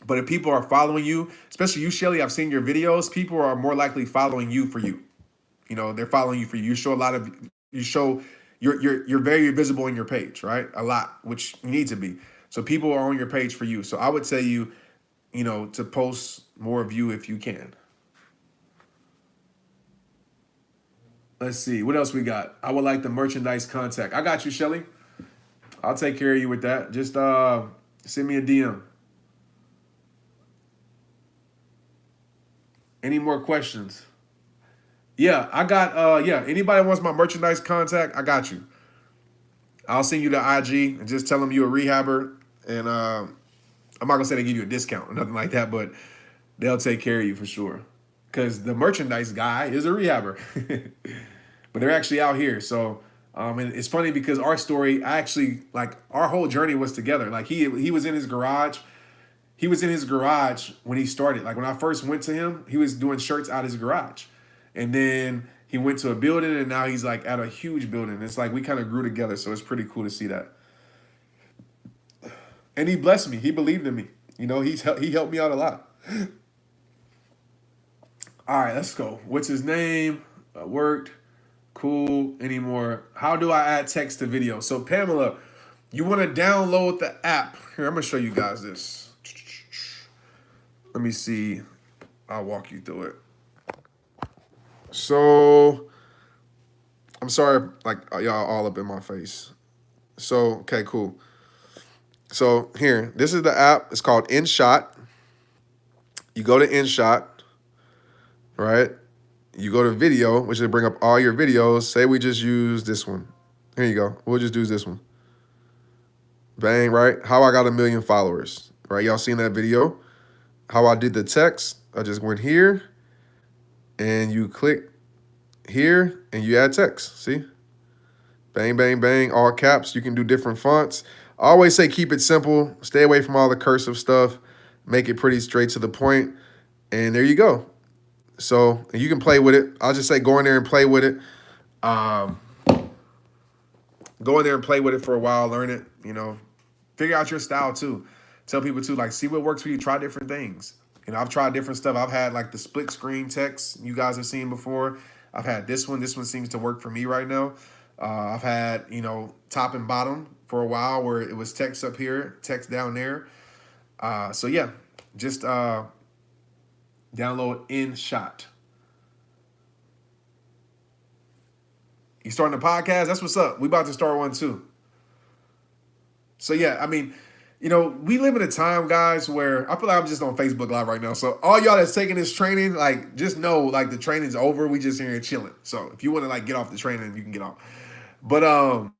But if people are following you, especially you, Shelly, I've seen your videos, people are more likely following you for you. You know, they're following you for you. You show you're very visible in your page, right? A lot, which you need to be. So people are on your page for you. So I would say you know, to post more of you if you can. Let's see. What else we got? I would like the merchandise contact. I got you, Shelly. I'll take care of you with that. Just send me a DM. Any more questions? Yeah, I got anybody wants my merchandise contact, I got you. I'll send you the IG and just tell them you're a rehabber. And I'm not gonna say they give you a discount or nothing like that, but they'll take care of you for sure. Because the merchandise guy is a rehabber. But they're actually out here. So and it's funny because our story, like our whole journey was together. Like he was in his garage. He was in his garage when he started. Like when I first went to him, he was doing shirts out of his garage. And then he went to a building and now he's like at a huge building. It's like we kind of grew together. So it's pretty cool to see that. And he blessed me. He believed in me. You know, he helped me out a lot. All right, let's go. What's his name? Worked. Cool. Any more? How do I add text to video? So Pamela, you want to download the app. Here, I'm going to show you guys this. Let me see. I'll walk you through it. So, I'm sorry, like y'all all up in my face. So, okay, cool. So here, this is the app. It's called InShot. You go to InShot, right? You go to video, which will bring up all your videos. Say we just use this one. Here you go. We'll just do this one. Bang, right? How I got 1 million followers, right? Y'all seen that video? How I did the text, I just went here and you click here and you add text, see? Bang, bang, bang, all caps. You can do different fonts. I always say keep it simple. Stay away from all the cursive stuff. Make it pretty straight to the point. And there you go. So you can play with it. I'll just say go in there and play with it. Go in there and play with it for a while. Learn it, you know. Figure out your style too. Tell people too, like, see what works for you. Try different things. You know, I've tried different stuff. I've had like the split screen text you guys have seen before. I've had this one. This one seems to work for me right now. I've had, you know, top and bottom for a while where it was text up here, text down there. So yeah, just download InShot. You starting a podcast? That's what's up. We about to start one too. So yeah, I mean, you know, we live in a time, guys, where I feel like I'm just on Facebook Live right now. So all y'all that's taking this training, like, just know, like, the training's over. We just here chilling. So if you want to, like, get off the training, you can get off. But, oh,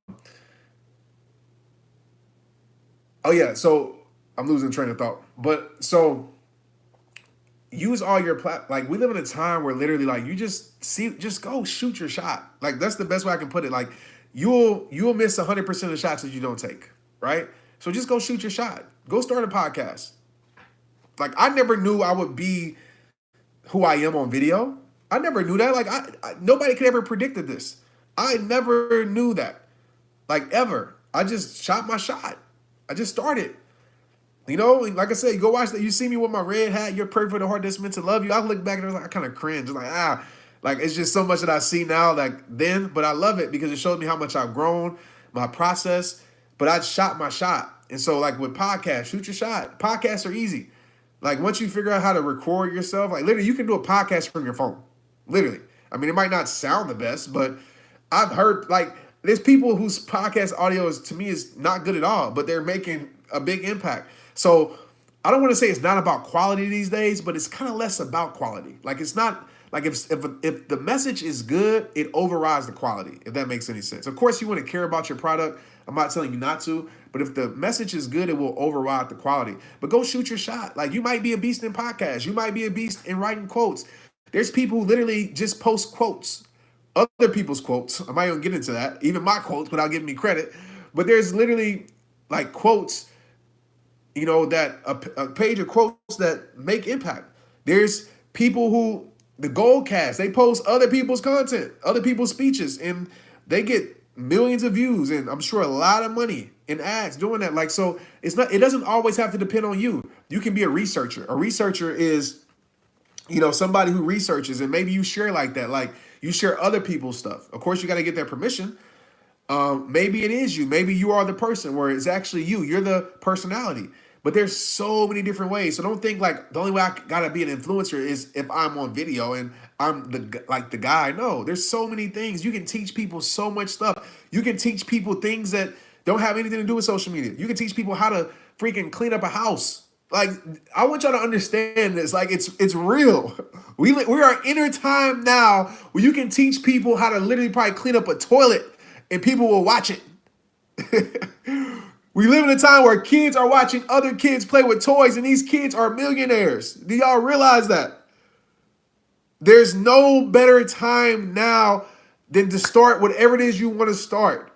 yeah, so I'm losing train of thought. But, so use all your, like, we live in a time where literally, like, you just go shoot your shot. Like, that's the best way I can put it. Like, you'll miss 100% of the shots that you don't take, right? So just go shoot your shot. Go start a podcast. Like, I never knew I would be who I am on video. I never knew that. Like, nobody could ever predicted this. I never knew that. Like, ever. I just shot my shot. I just started. You know, like I said, you go watch that. You see me with my red hat. You're perfect for the heart that's meant to love you. I look back and I was like, I kind of cringe. Like, like, it's just so much that I see now, like, then. But I love it because it shows me how much I've grown. my process, but I shot my shot. And so like with podcasts, shoot your shot. Podcasts are easy. Like once you figure out how to record yourself, like literally you can do a podcast from your phone. Literally. I mean, it might not sound the best, but I've heard like there's people whose podcast audio is to me is not good at all, but they're making a big impact. So I don't want to say it's not about quality these days, but it's kind of less about quality. Like it's not like if the message is good, it overrides the quality. If that makes any sense. Of course, you want to care about your product. I'm not telling you not to, but if the message is good, it will override the quality. But go shoot your shot. Like you might be a beast in podcasts. You might be a beast in writing quotes. There's people who literally just post quotes, other people's quotes. I might even get into that, even my quotes without giving me credit. But there's literally like quotes, that a page of quotes that make impact. There's people who, the Gold Cast, they post other people's content, other people's speeches, and they get millions of views and I'm sure a lot of money in ads doing that. Like, so it doesn't always have to depend on you. You can be a researcher. A researcher is somebody who researches, and maybe you share like that. Like you share other people's stuff. Of course, you got to get their permission. Maybe it is you. Maybe you are the person where it's actually you. You're the personality. But there's so many different ways. So don't think like the only way I gotta be an influencer is if I'm on video and I'm the guy. No, there's so many things. You can teach people so much stuff. You can teach people things that don't have anything to do with social media. You can teach people how to freaking clean up a house. Like I want y'all to understand this. Like it's real. We are in a time now where you can teach people how to literally probably clean up a toilet and people will watch it. We live in a time where kids are watching other kids play with toys and these kids are millionaires. Do y'all realize that? There's no better time now than to start whatever it is you want to start.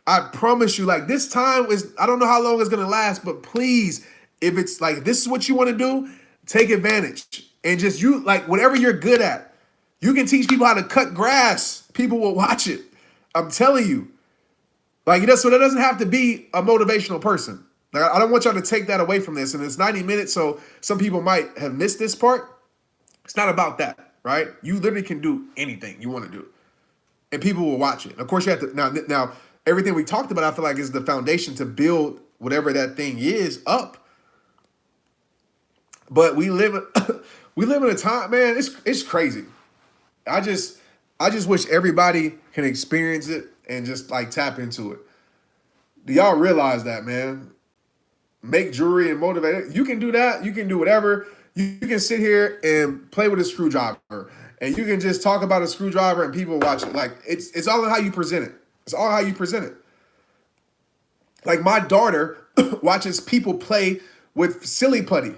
I promise you, like this time is, I don't know how long it's going to last, but please, if it's like, this is what you want to do, take advantage and just like whatever you're good at, you can teach people how to cut grass. People will watch it. I'm telling you. Like, so that doesn't have to be a motivational person. Like, I don't want y'all to take that away from this. And it's 90 minutes, so some people might have missed this part. It's not about that, right? You literally can do anything you want to do. And people will watch it. Of course, you have to, now everything we talked about, I feel like is the foundation to build whatever that thing is up. But we live in a time, man, it's crazy. I just wish everybody can experience it and just like tap into it. Do y'all realize that, man? Make jewelry and motivate it. You can do that. You can do whatever. You can sit here and play with a screwdriver. And you can just talk about a screwdriver and people watch it. Like it's all in how you present it. It's all how you present it. Like my daughter watches people play with silly putty.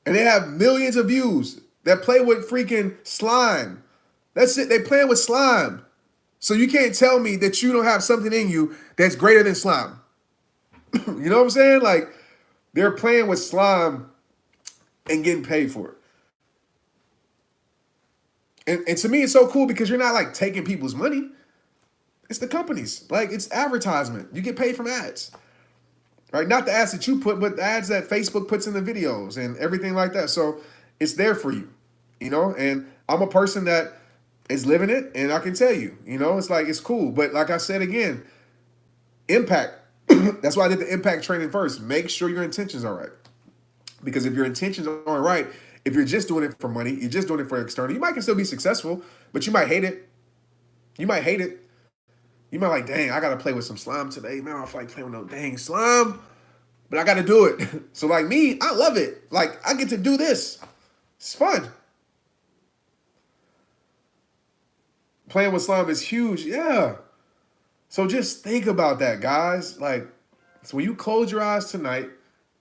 And they have millions of views that play with freaking slime. That's it. They play with slime. So you can't tell me that you don't have something in you that's greater than slime. You know what I'm saying? Like they're playing with slime and getting paid for it. And to me, it's so cool because you're not like taking people's money. It's the companies. Like it's advertisement. You get paid from ads. Right? Not the ads that you put, but the ads that Facebook puts in the videos and everything like that. So it's there for you. And I'm a person that is living it, and I can tell you, it's like, it's cool. But like I said again, impact. That's why I did the impact training first. Make sure your intentions are right. Because if your intentions aren't right, if you're just doing it for money, you're just doing it for external, you might can still be successful, but you might hate it. You might hate it. You might like, dang, I got to play with some slime today. Man, I don't feel like playing with no dang slime, but I got to do it. So like me, I love it. Like I get to do this. It's fun. Playing with slime is huge. Yeah. So just think about that, guys. Like, so when you close your eyes tonight,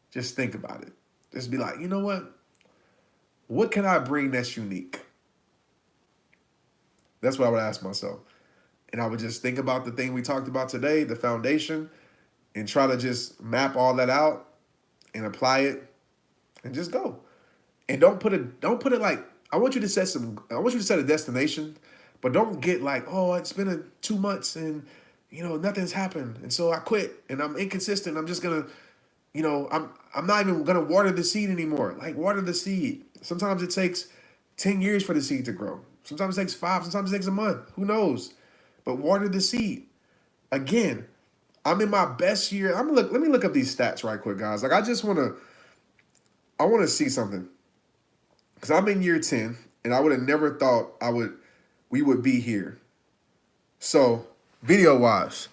just think about it. Just be like, you know what? What can I bring that's unique? That's what I would ask myself. And I would just think about the thing we talked about today, the foundation, and try to just map all that out and apply it and just go. And don't put it like, I want you to set a destination, but don't get like, oh, it's been 2 months and nothing's happened. And so I quit and I'm inconsistent. I'm just gonna, I'm not even gonna water the seed anymore. Like water the seed. Sometimes it takes 10 years for the seed to grow. Sometimes it takes 5, sometimes it takes a month. Who knows? But water the seed. Again, I'm in my best year. Let me look up these stats right quick, guys. Like I want to see something. Because I'm in year 10, and I would have never thought we would be here. So, video wise,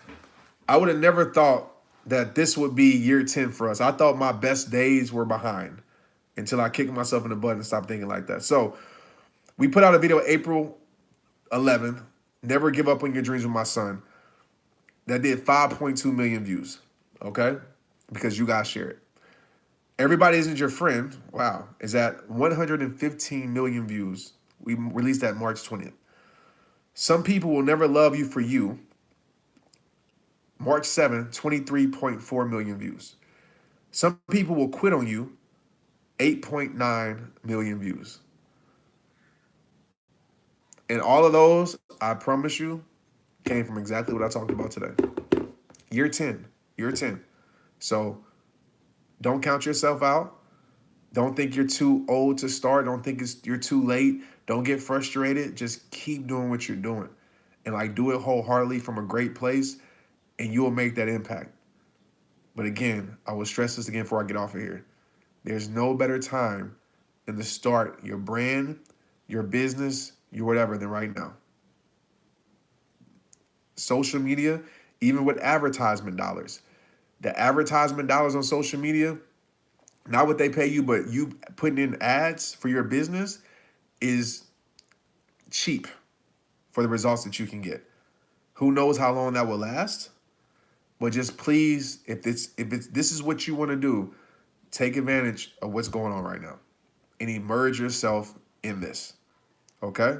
I would have never thought that this would be year 10 for us. I thought my best days were behind until I kicked myself in the butt and stopped thinking like that. So, we put out a video April 11th, Never Give Up on Your Dreams with my son, that did 5.2 million views. Okay? Because you guys share it. Everybody Isn't Your Friend, wow, is at 115 million views. We released that March 20th. Some People Will Never Love You for You, March 7th, 23.4 million views. Some People Will Quit on You, 8.9 million views. And all of those, I promise you, came from exactly what I talked about today. Year 10. Year 10. So don't count yourself out. Don't think you're too old to start. Don't think you're too late. Don't get frustrated. Just keep doing what you're doing. And like do it wholeheartedly from a great place, and you'll make that impact. But again, I will stress this again before I get off of here. There's no better time than to start your brand, your business, your whatever than right now. Social media, even with advertisement dollars. The advertisement dollars on social media, not what they pay you, but you putting in ads for your business is cheap for the results that you can get. Who knows how long that will last? But just please, if this is what you want to do, take advantage of what's going on right now and immerse yourself in this. Okay?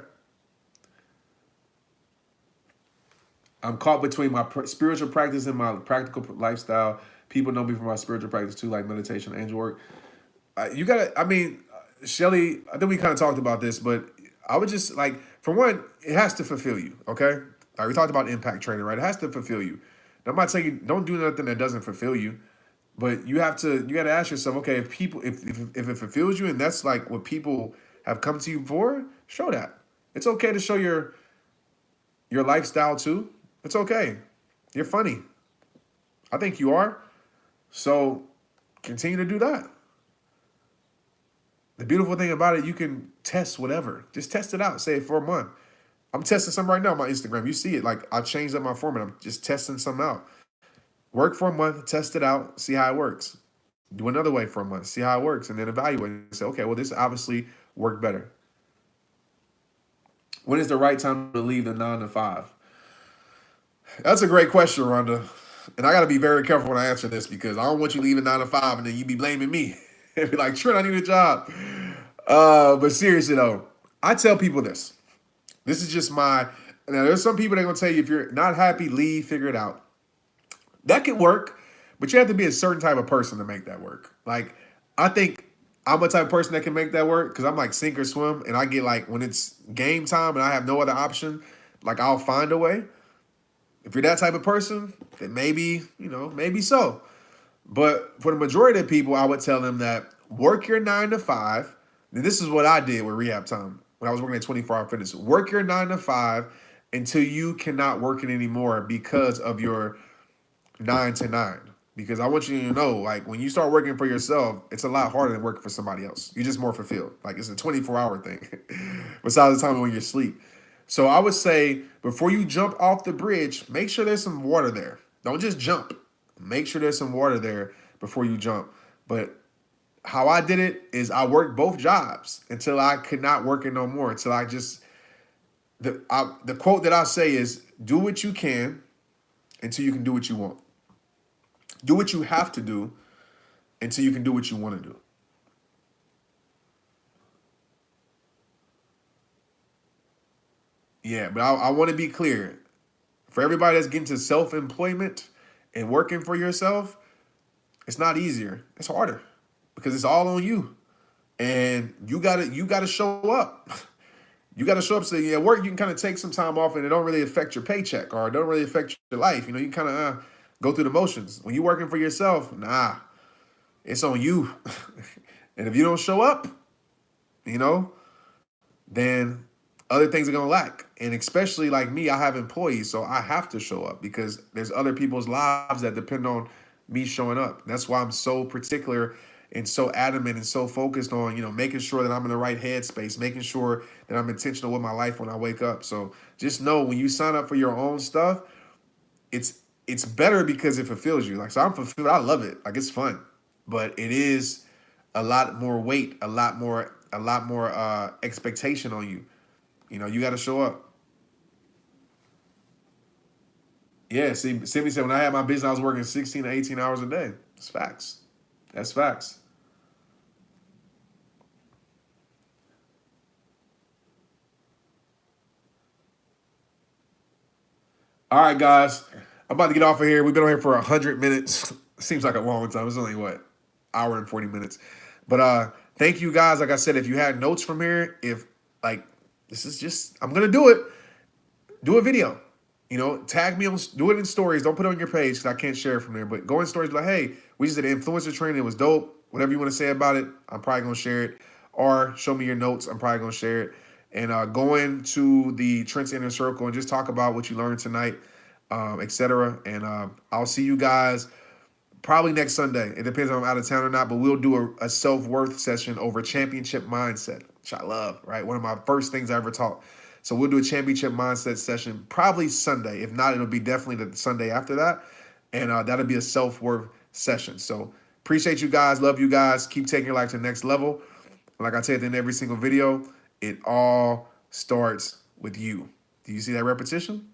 I'm caught between my spiritual practice and my practical lifestyle. People know me for my spiritual practice too, like meditation, angel work. You gotta, I mean, Shelly, I think we kind of talked about this, but I would just like, for one, it has to fulfill you, okay? Like we talked about impact training, right? It has to fulfill you. Now, I'm not saying don't do nothing that doesn't fulfill you, but you got to ask yourself, okay, if it fulfills you and that's like what people have come to you for, show that. It's okay to show your lifestyle too. It's okay. You're funny. I think you are. So continue to do that. The beautiful thing about it, you can test whatever. Just test it out. Say it for a month. I'm testing some right now on my Instagram. You see it. Like I changed up my format. I'm just testing some out. Work for a month, test it out, see how it works. Do another way for a month, see how it works, and then evaluate and say, okay, well, this obviously worked better. When is the right time to leave the 9 to 5? That's a great question, Rhonda. And I got to be very careful when I answer this because I don't want you leaving 9 to 5 and then you be blaming me. And be like, Trent, I need a job. But seriously, though, I tell people this. This is just now, there's some people that are going to tell you if you're not happy, leave, figure it out. That can work, but you have to be a certain type of person to make that work. Like, I think I'm a type of person that can make that work because I'm like sink or swim. And I get like, when it's game time and I have no other option, like I'll find a way. If you're that type of person, then maybe, maybe so. But for the majority of people, I would tell them that work your 9 to 5. And this is what I did with Rehab Time when I was working at 24 Hour Fitness. Work your 9 to 5 until you cannot work it anymore because of your 9 to 9. Because I want you to know, like, when you start working for yourself, it's a lot harder than working for somebody else. You're just more fulfilled. Like, it's a 24-hour thing besides the time when you're asleep. So I would say before you jump off the bridge, make sure there's some water there. Don't just jump. Make sure there's some water there before you jump. But how I did it is I worked both jobs until I could not work it no more. Until I just, the quote that I say is, do what you can until you can do what you want. Do what you have to do until you can do what you want to do. Yeah, but I want to be clear. For everybody that's getting to self-employment and working for yourself, it's not easier. It's harder because it's all on you. And you gotta show up. You gotta show up. So at work, you can kind of take some time off and it don't really affect your paycheck or it don't really affect your life. You kind of go through the motions. When you're working for yourself, nah, it's on you. And if you don't show up, then other things are gonna lack. And especially like me, I have employees, so I have to show up because there's other people's lives that depend on me showing up. That's why I'm so particular and so adamant and so focused on, making sure that I'm in the right headspace, making sure that I'm intentional with my life when I wake up. So just know when you sign up for your own stuff, it's better because it fulfills you. Like, so I'm fulfilled. I love it. Like, it's fun, but it is a lot more weight, a lot more expectation on you. You got to show up. Yeah, see, Simi said when I had my business, I was working 16 to 18 hours a day. That's facts. That's facts. All right, guys. I'm about to get off of here. We've been on here for 100 minutes. Seems like a long time. It's only what, hour and 40 minutes. But thank you guys. Like I said, if you had notes from here, if like this is just I'm gonna do it. Do a video. Tag me on, do it in stories. Don't put it on your page because I can't share it from there. But go in stories, be like, hey, we just did influencer training. It was dope. Whatever you want to say about it, I'm probably gonna share it. Or show me your notes. I'm probably gonna share it. And go into the Trent's Inner Circle and just talk about what you learned tonight, etc. And I'll see you guys probably next Sunday. It depends on if I'm out of town or not, but we'll do a self-worth session over championship mindset, which I love, right? One of my first things I ever taught. So we'll do a championship mindset session probably Sunday. If not, it'll be definitely the Sunday after that. And that'll be a self-worth session. So appreciate you guys. Love you guys. Keep taking your life to the next level. Like I say at the end of every single video, it all starts with you. Do you see that repetition?